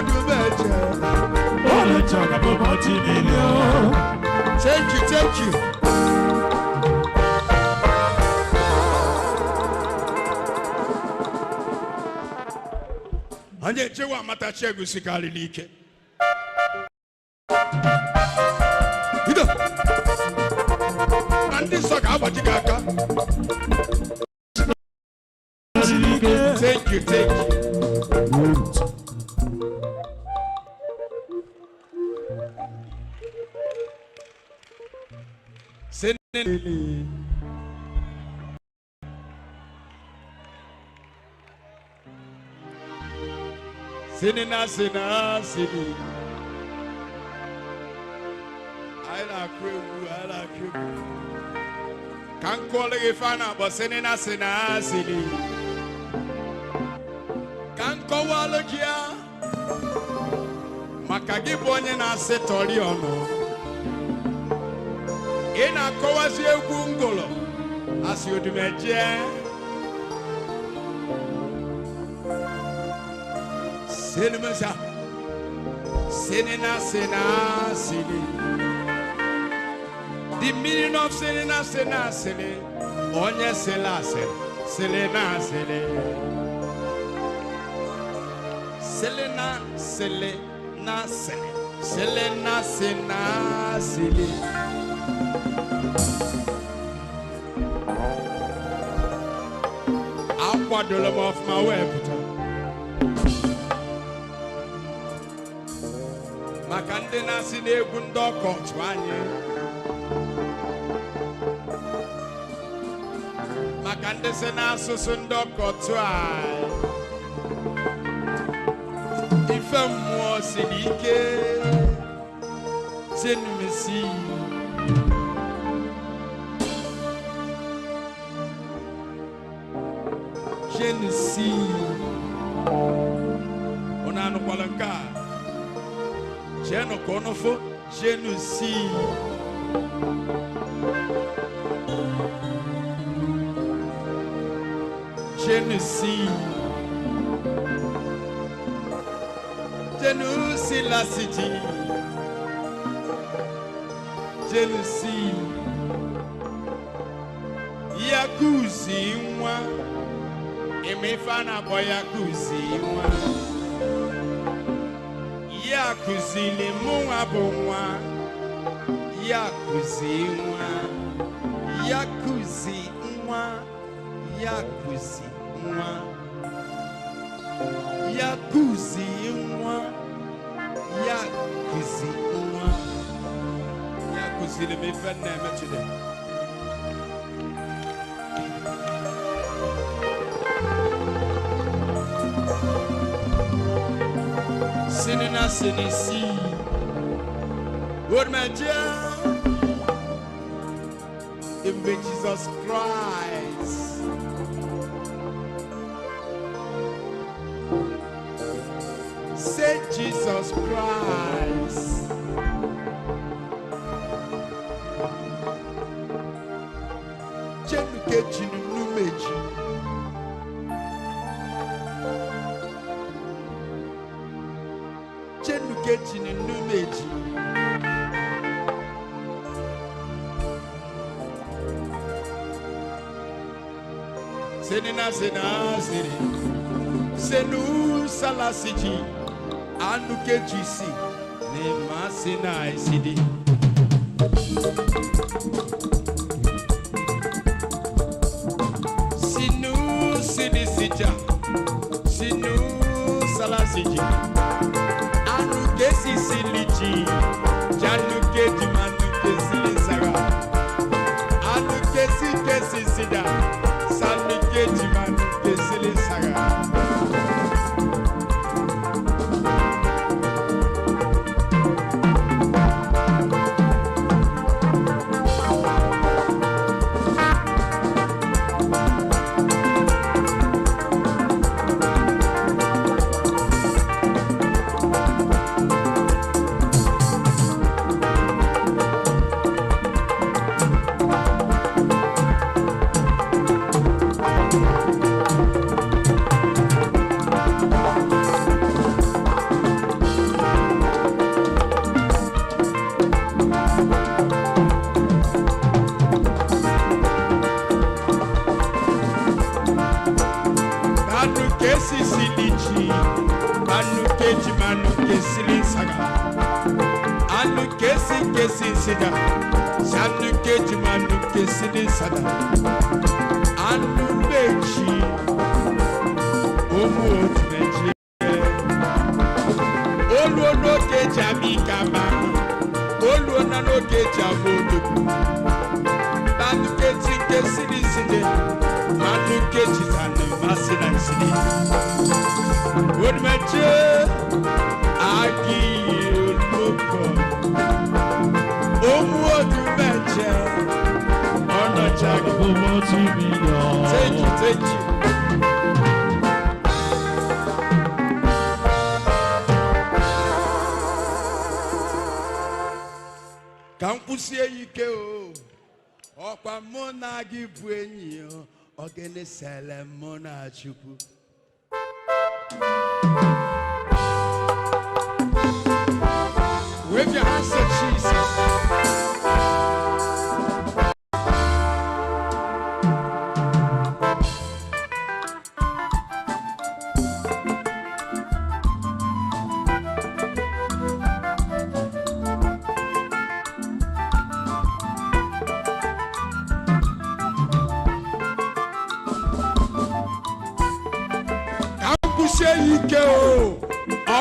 Odumeje. multi-million. Thank you, thank you. Anje chewa matache gusikali like. Ida. Andi soka abajigaka. Thank you, thank you. Sinina sina sini. I like you. Can't call it fana, but sinina sina sini. Can't call Walakia. Makagi bonye na setori ono. Ina kowasi egungolo. As you Odumeje. Sinimasa. Sinina sina sini. The meaning of sinina sina sini. Onye sila sini. Selena sini. Selena Selena Selena Selena Selena. Aqua de l'homme of my web. Makandena sine gundo kochwanye. Makande sena susundo kochwanye. Fais-moi sénique, c'est le Messie. Je ne suis. On a un palanca. Je ne connais pas. Je ne suis. Je ne suis. C'est la city. Je ne suis. Yakuzi moi. Et mes fans boy yakuzi moi. Yakuzi les mots pour moi. Yakuzi moi. Yakuzi moi. Yakuzi moi. Yakuzi moi. Yakuzi moi. Yakuzi le méfane maintenant. Sinina sinisi. Odumeje. In Jesus Christ. Say Jesus Christ. Chenukechi numeji. Chenukechi numeji. Senina sena seri. Senu salasiji. Anukechi si. Ne masina isidi. Sinu sidi sija. Sinu salasiji. Anukesi silichi. Januketi manukesi lisara. Anukesi kesi sida. Sanuketi manukesi lisara. silichi anu keji manu kesili saga anu kesi sida sanu keji manu kesili saga anu bechi omu odumeje olu no keji amikama olu na no keji abodu anu keji kesili sida anu keji tanu masina sida Odumeje agi oloko omu Odumeje ona jagi bomo to me take you kampusie yike o okwa mona gi bu enyi o ogene sele mona chukwu. Wave your hands to Jesus.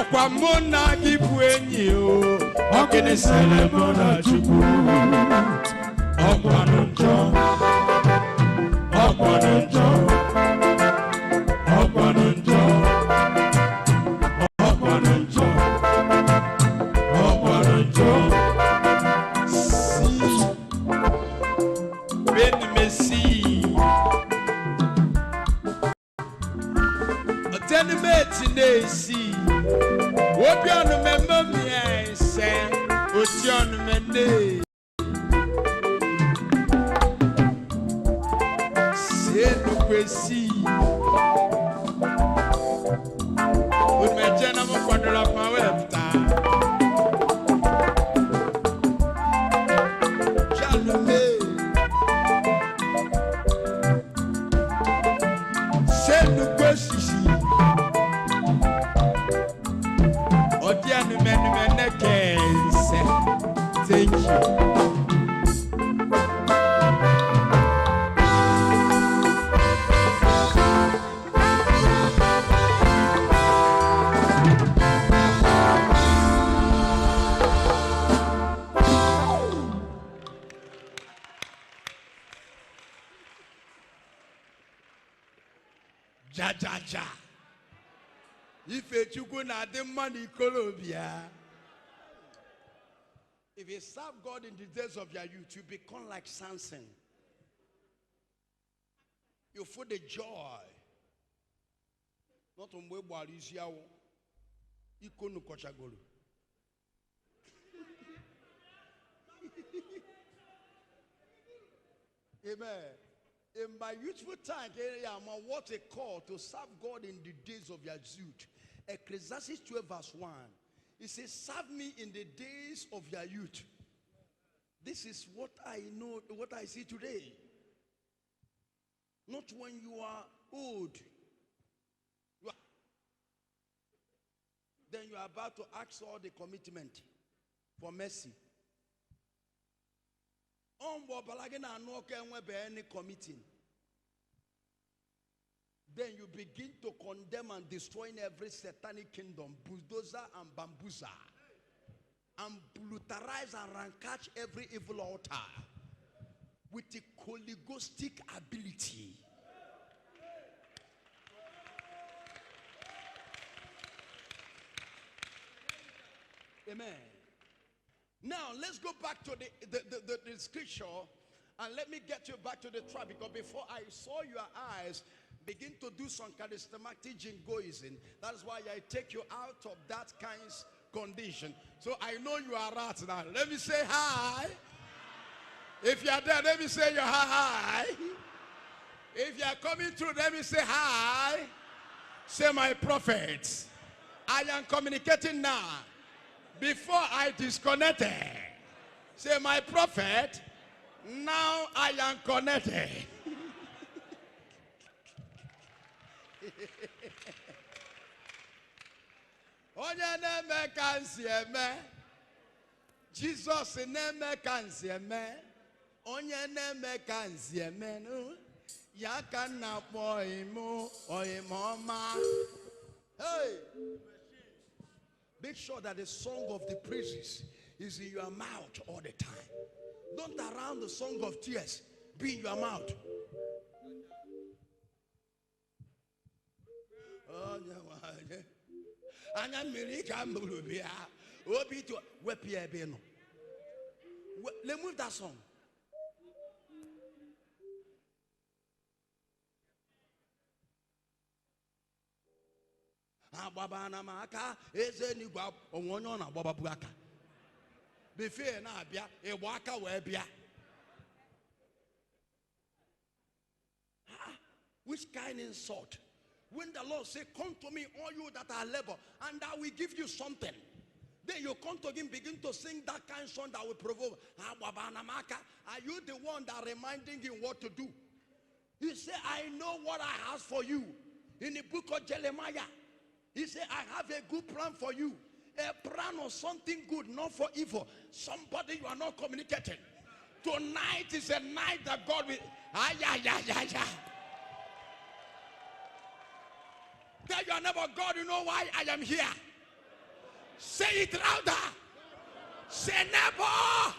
Okwa mona gibu enyi o ogene sele mona chukwu okwa njo si ben messi otenimeti nesi Obianu member me say Otianu mende say no kwesi Odumeje na mo kwadora pa wefta Jalome say no kwesi Thank you. Ja. If you go na the money Colombia. If you serve God in the days of your youth, you become like Samson. You feel the joy. Not on where is yao. Ikonu kochagolu. Amen. In my youthful time, I'm what a call to serve God in the days of your youth. Ecclesiastes 12 verse 1. It says, serve me in the days of your youth. This is what I know, what I see today. Not when you are old. Then you are about to ask all the commitment for mercy. Any committing. Then you begin to condemn and destroy every satanic kingdom, bulldozer and bambuza, and brutalize and rankatch every evil altar with a Holy Ghostic ability. Amen. Now let's go back to the scripture, and let me get you back to the trap, because before I saw your eyes begin to do some charismatic jingoism. That's why I take you out of that kind of condition. So I know you are right now. Let me say hi. If you are there, let me say your hi. If you are coming through, let me say hi. Say, my prophet, I am communicating now. Before I disconnected, say, my prophet, now I am connected. Onye neme kansi eme. Jesus neme kansi eme. Onye neme kansi eme. Ya kana po imu oimoma. Hey. Make sure that the song of the praises is in your mouth all the time. Don't allow the song of tears be in your mouth. Let's move that song. Ababa maka eze nigwa onwonyo na agbaba bu aka befe na abia egbo aka we bia. Which kind of insult? When the Lord say, come to me all you that are labor and I will give you something, then you come to him, begin to sing that kind of song that will provoke. Are you the one that reminding him what to do? He said, I know what I have for you. In the book of Jeremiah, he said, I have a good plan for you. A plan of something good, not for evil. Somebody you are not communicating. Tonight is a night that God will. Tell your neighbor, God, you know why I am here. Say it louder. Say neighbor.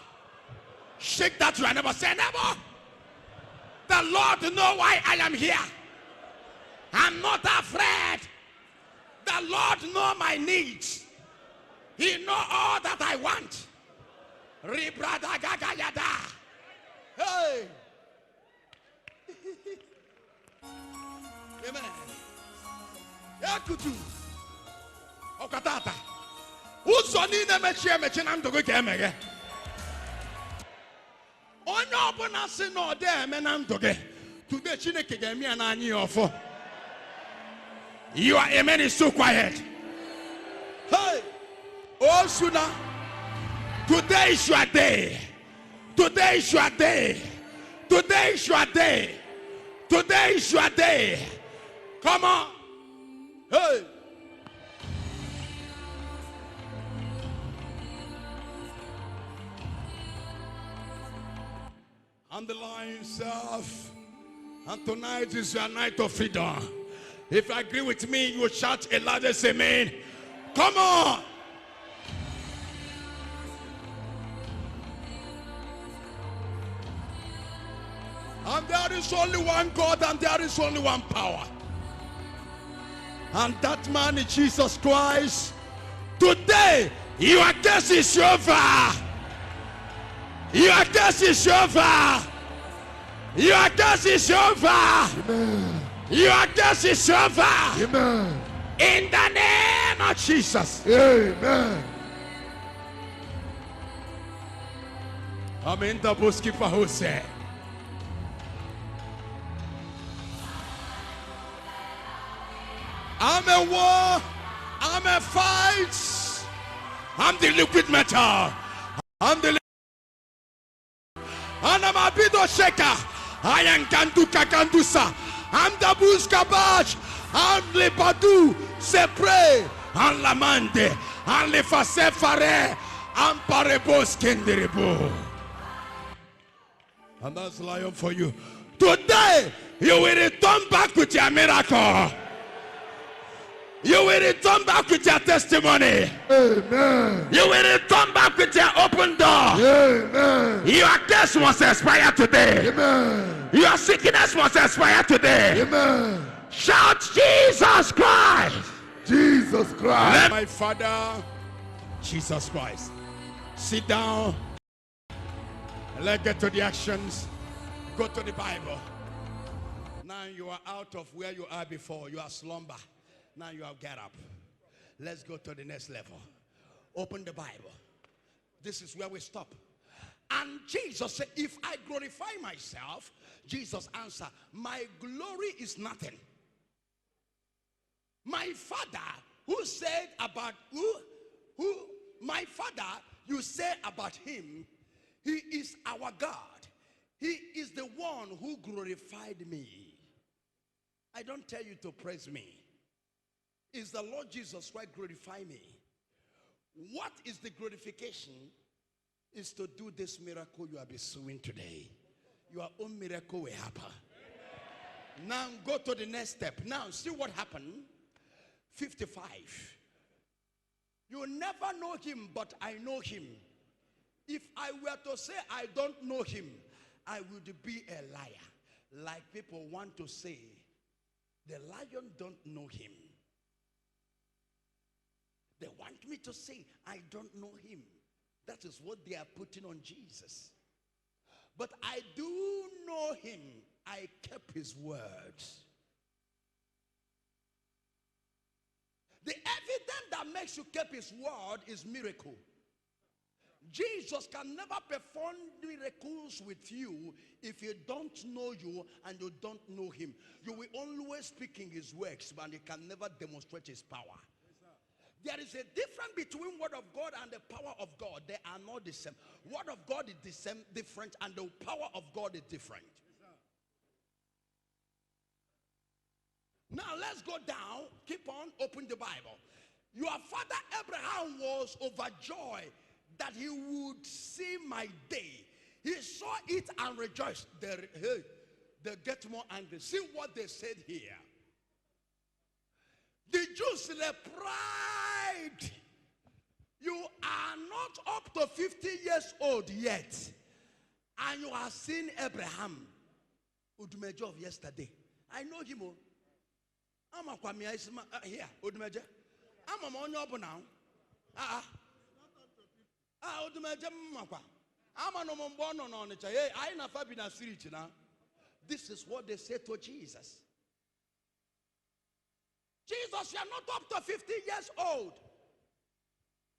Shake that to your neighbor. Say neighbor. The Lord know why I am here. I'm not afraid. The Lord know my needs. He know all that I want. Hey. Amen. Yakutu. Okatata. Usoni na mechi na ndogo ke emege. Onye obuna si no de eme na ndogo. Today Chineke ga eme na anyi ofo. Your amen is so quiet. Hey. Oh Suna. Today is your day. Today is your day. Today is your day. Today is your day. Come on. Hey. Underline yourself. And tonight is your night of freedom. If you agree with me, you shout a loudest amen. Come on. And there is only one God and there is only one power. And that man is Jesus Christ. Today, your case is over. Your case is over. Your case is over. Amen. Your case is over. Amen. In the name of Jesus. Amen. Amen. The bookkeeper who said, I'm a war, I'm a fight, I'm the liquid metal, I'm the and I'm a bido shaker, I am Kanduka Kandusa, I'm the Buskabach, I'm the Badu, Sepre, I'm Lamande, I'm the Fasefare, I'm Parebos Kenderibo. And that's lion for you. Today, you will return back with your miracle. You will return back with your testimony. Amen. You will return back with your open door. Amen. Your case must expire today. Amen. Your sickness must expire today. Amen. Shout Jesus Christ. Jesus Christ. My Father, Jesus Christ. Sit down. Let's get to the actions. Go to the Bible. Now you are out of where you are before. You are slumber. Now you have get up. Let's go to the next level. Open the Bible. This is where we stop. And Jesus said, if I glorify myself, Jesus answered, my glory is nothing. My Father, who said about my Father, you say about him, he is our God. He is the one who glorified me. I don't tell you to praise me. is the Lord Jesus Christ glorify me. What is the glorification? Is to do this miracle you are pursuing today. Your own miracle will happen. Now go to the next step. Now see what happened. 55. You never know him, but I know him. If I were to say I don't know him, I would be a liar. Like people want to say, the lion don't know him. They want me to say, I don't know him. That is what they are putting on Jesus. But I do know him. I kept his words. The evidence that makes you keep his word is miracle. Jesus can never perform miracles with you if he don't know you and you don't know him. You will always speak in his works, but he can never demonstrate his power. There is a difference between word of God and the power of God. They are not the same. Word of God is the same, different, and the power of God is different. Now let's go down. Keep on, open the Bible. Your father Abraham was overjoyed that he would see my day. He saw it and rejoiced. They get more angry. See what they said here. The Jews replied, you are not up to 50 years old yet, and you have seen Abraham, Odumeje of yesterday. I know him. I'm a kwami here, Odumeje. I'm a monyobo now. Odumeje makwa. I'm a no mombono no nicha. Hey, I na fabi na sirich na. This is what they said to Jesus. Jesus, you are not up to 50 years old.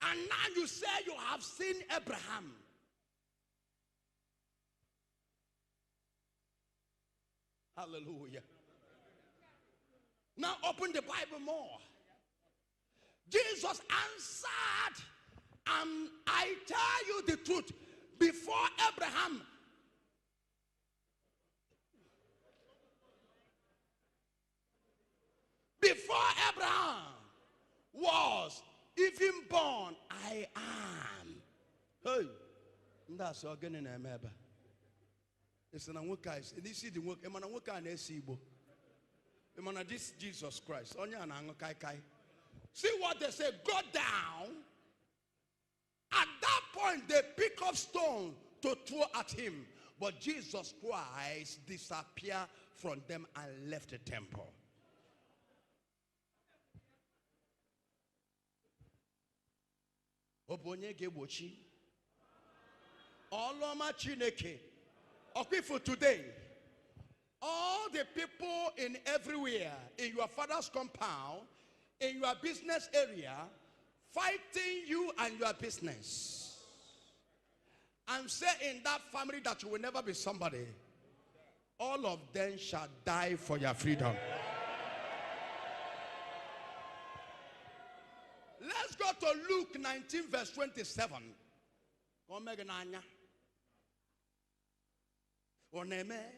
And now you say you have seen Abraham. Hallelujah. Now open the Bible more. Jesus answered, I tell you the truth, before Abraham was even born, I am. Hey, that's again in a meba. It's an awok guys. And you see the work, Emana Woka and Esibo. Emana this Jesus Christ. Onya and Angokai. See what they say, go down. At that point, they pick up stone to throw at him. But Jesus Christ disappeared from them and left the temple. Obonyege wochi. Oloma Chineke. Okay, for today, all the people in everywhere, in your father's compound, in your business area, fighting you and your business. And say in that family that you will never be somebody. All of them shall die for your freedom. Let's go to Luke 19 verse 27. Ohanemere,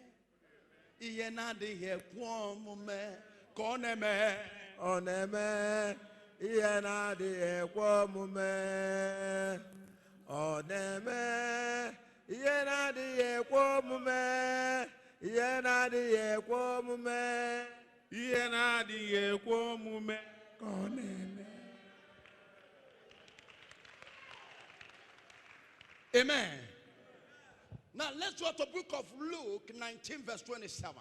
iyenadi ekwomume, koneme. Ohanemere, iyenadi ekwomume. Ohanemere, iyenadi ekwomume. Iyenadi ekwomume. Iyenadi ekwomume. Koneme. Amen. Now let's go to the book of Luke 19 verse 27.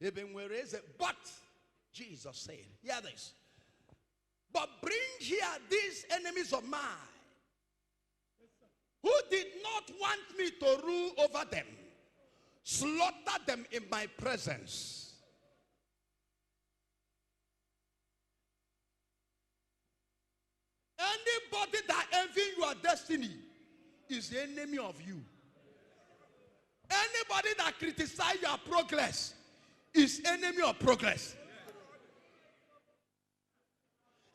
Even where is it? But Jesus said, hear this. But bring here these enemies of mine, who did not want me to rule over them. Slaughter them in my presence. Anybody that envying your destiny is the enemy of you. Anybody that criticizes your progress is enemy of progress.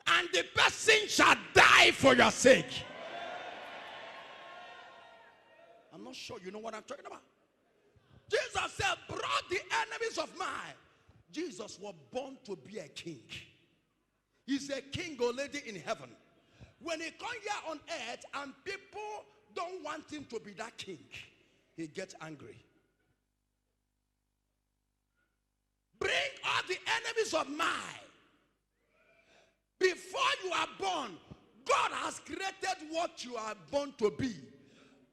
And the person shall die for your sake. I'm not sure you know what I'm talking about. Jesus said, brought the enemies of mine. Jesus was born to be a king. He's a king already in heaven. When he comes here on earth and people don't want him to be that king, he gets angry. Bring all the enemies of mine. Before you are born, God has created what you are born to be.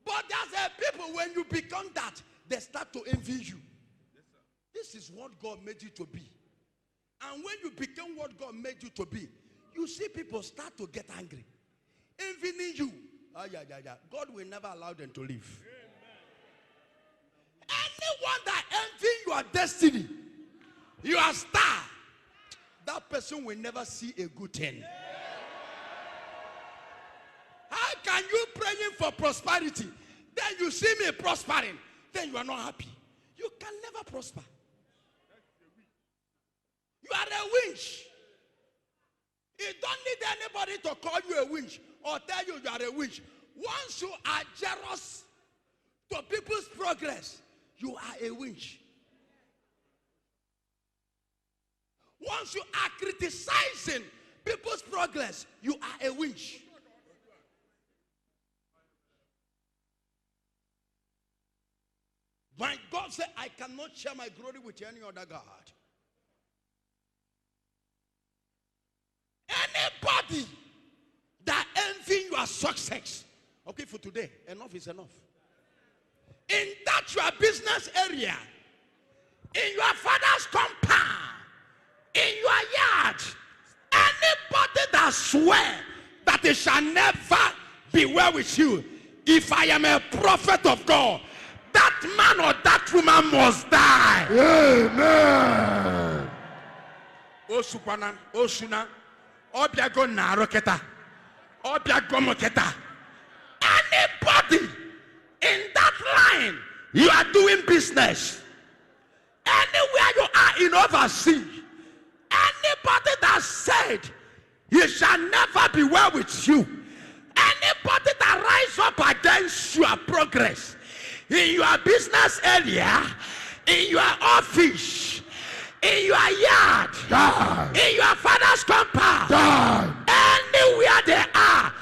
But there's a people, when you become that, they start to envy you. This is what God made you to be. And when you become what God made you to be, you see people start to get angry, envying you. God will never allow them to live. Anyone that envies your destiny, your star, that person will never see a good thing. How can you praying for prosperity, then you see me prospering, then you are not happy? You can never prosper. You are a winch. You don't need anybody to call you a winch or tell you you are a winch. Once you are jealous to people's progress, you are a winch. Once you are criticizing people's progress, you are a winch. My God said, I cannot share my glory with any other God. Anybody that envy your success, okay, for today, enough is enough. In that your business area, in your father's compound, in your yard, anybody that swear that it shall never be well with you, if I am a prophet of God, that man or that woman must die. Amen. O supana, o suna, obiago na roketa, obiago moketa. Anybody in that line, you are doing business. Anywhere you are in overseas, anybody that said it shall never be well with you, anybody that rise up against your progress, in your business area, in your office, in your yard, Die. in your father's compound, Die. anywhere they are,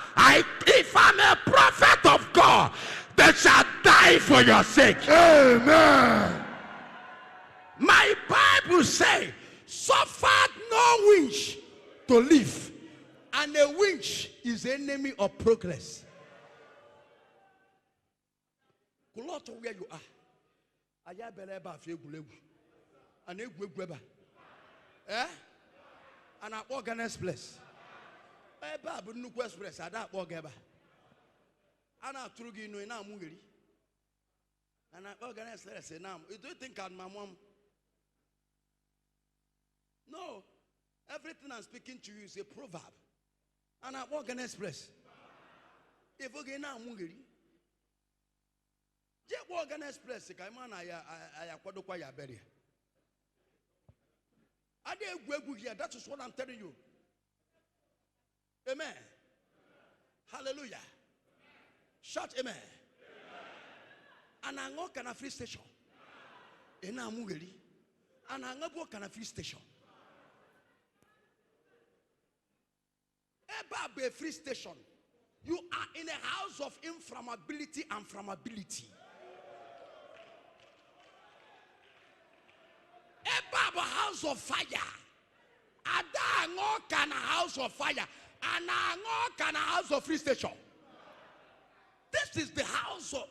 if I'm a prophet of God, they shall die for your sake. Amen. My Bible says, suffered no winch to live, and a winch is the enemy of progress. Lot of where you are. I have been able to feel and a good eh? And I organize place. I have no express. I don't walk ever. And I threw you in a movie. And I organize this. Now, you don't think I'm my mom? No. Everything I'm speaking to you is a proverb. And I organize place. If you get now, movie. Organize place, that is what I'm telling you. Amen. Hallelujah. Shout amen. And I walk on a free station. And I'm moving. And I walk on a free station. A free station. You are in a house of inflammability and flammability. A house of fire. A can a house of fire. And a can a house of free station. This is the house of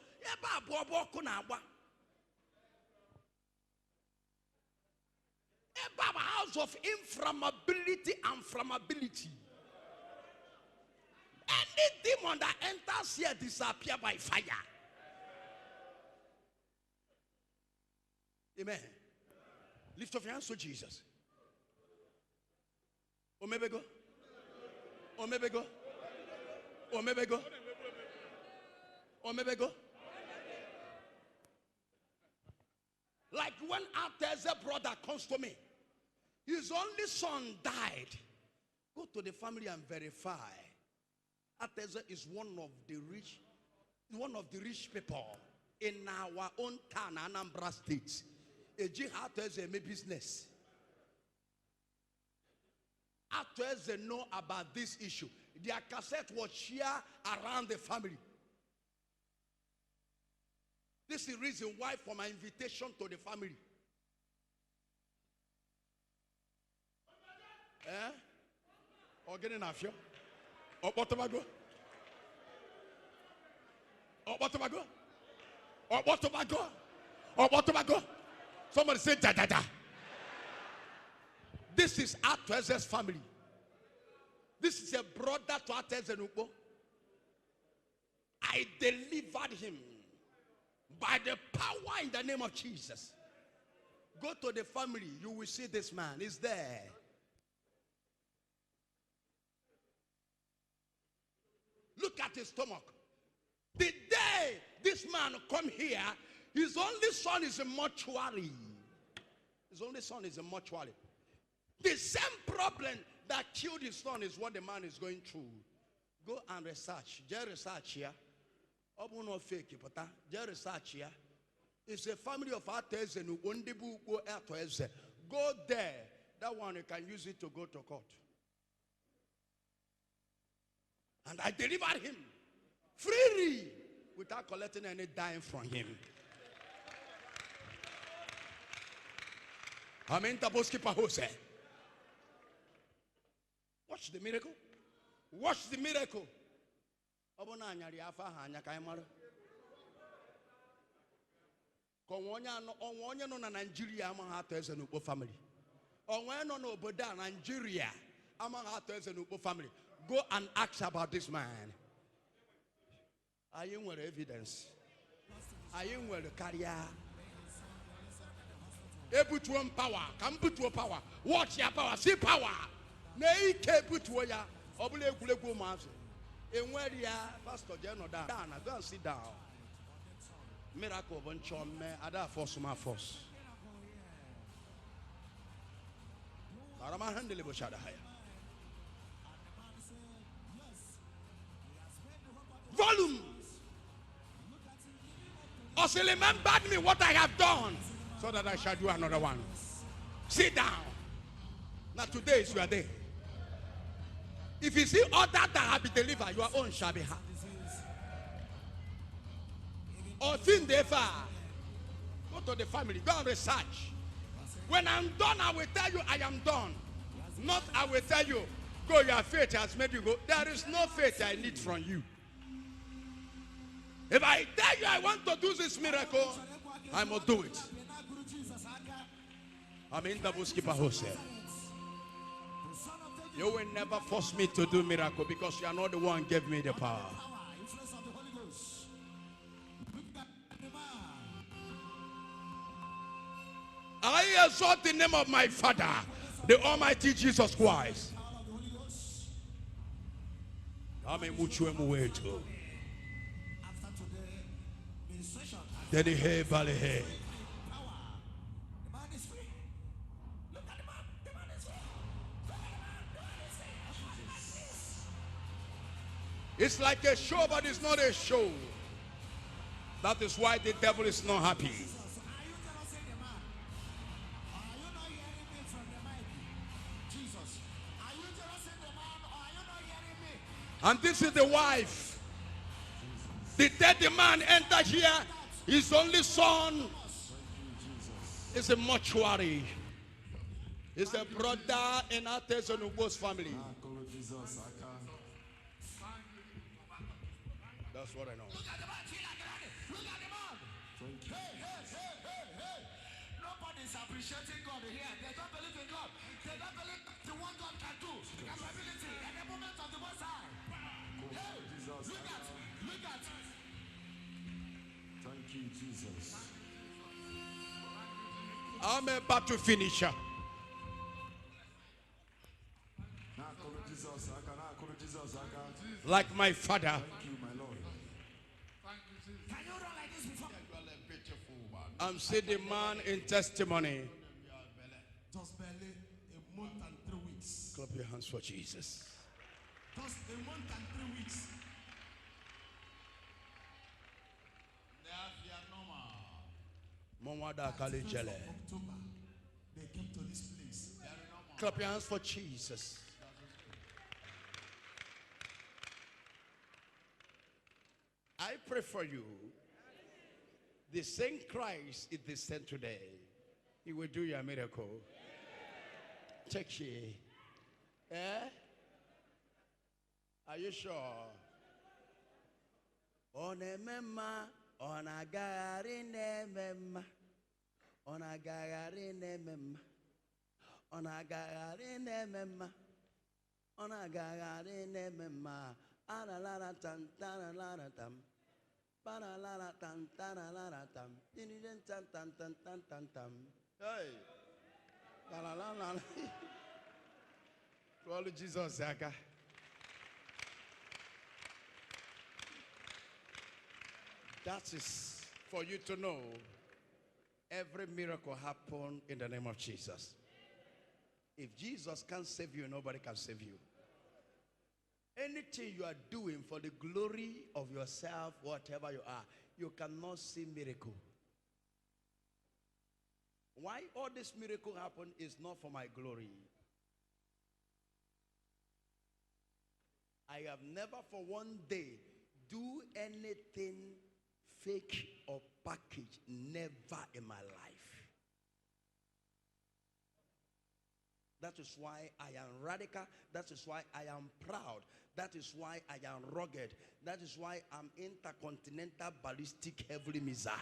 a house of inflammability and flammability. Any demon that enters here disappear by fire. Amen. Lift up your hands to Jesus. Omebego. Omebego. Omebego. Omebego. Like when Arthur's brother comes to me, his only son died. Go to the family and verify. Arthur is one of the rich people in our own town, Anambra State. A Arthur is a business. Afterwards, they know about this issue. Their cassette was shared around the family. This is the reason why for my invitation to the family. Or getting a few. Or what about go? Or what about go? Or what about go? Or what about go? Somebody say da da da. This is Arthur's family. This is a brother to Arthur's and Upo. I delivered him by the power in the name of Jesus. Go to the family, you will see this man. He's there. Look at his stomach. The day this man come here, his only son is a mortuary. His only son is a mortuary. The same problem that killed his son is what the man is going through. Go and research. Just research here. No fake, but just research here. It's a family of artists and go there. That one you can use it to go to court. And I delivered him freely without collecting any dime from him. Amen. Watch the miracle. Watch the miracle. Onwonya no na Nigeria among Arthur's and Upo family. Onwonya no Oboda Nigeria among Arthur's and Upo family. Go and ask about this man. Are you with evidence? Are you with the carrier? Able to power. Come put to power. Watch your power. See power. Nay, put to ya. Obule Kulego Master. And where ya, Pastor General down. Go and sit down. Miracle of Chome, Ada force my force. Arama handle Boshada higher. Volume. Also remembered me what I have done, so that I shall do another one. Sit down. Now today is your day. If you see all that have been delivered, your own shall be happy. Or think they far. Go to the family. Go and research. When I'm done, I will tell you I am done. Not I will tell you, go, your faith has made you go. There is no faith I need from you. If I tell you I want to do this miracle, I must do it. I'm in the bookkeeper Jose. You will never force me to do miracle because you are not the one who gave me the power. I exalt the name of my Father, the Almighty Jesus Christ. Amen. Daddy hey, valley hey. It's like a show, but it's not a show. That is why the devil is not happy. And this is the wife. The dead man entered here. His only son is a mortuary. He's a brother in Artes and Ubo's family. That's what I know. Look at the man. Look at the man. Hey. Nobody's appreciating God here. They don't believe in God. They don't believe the one God can do. Capability at the moment of the Most High. Hey, look at. Thank you, Jesus. I'm about to finish. Like my father. Thank you, my Lord. Can you run like this before? I'm seeing the man in testimony. Just barely a month and 3 weeks. Clap your hands for Jesus. Just a month and 3 weeks. Monwada Kalijele. October, they came to this place. Clap your hands for Jesus. pray for you. The same Christ is the same today. He will do your miracle. Check ye. Eh? Are you sure? Ohanemere, ohanemere, ohanemere, ohanemere, ohanemere, alalala tam, talalala tam, paralala tam, talalala tam, tinidin tam tam tam tam tam tam. Hey, talalala. Glory to Jesus, Yaka. That is for you to know. Every miracle happened in the name of Jesus. If Jesus can't save you, nobody can save you. Anything you are doing for the glory of yourself, whatever you are, you cannot see miracle. Why all this miracle happen is not for my glory. I have never for one day do anything fake or package. Never in my life. That is why I am radical. That is why I am proud. That is why I am rugged. That is why I'm intercontinental ballistic heavy missile.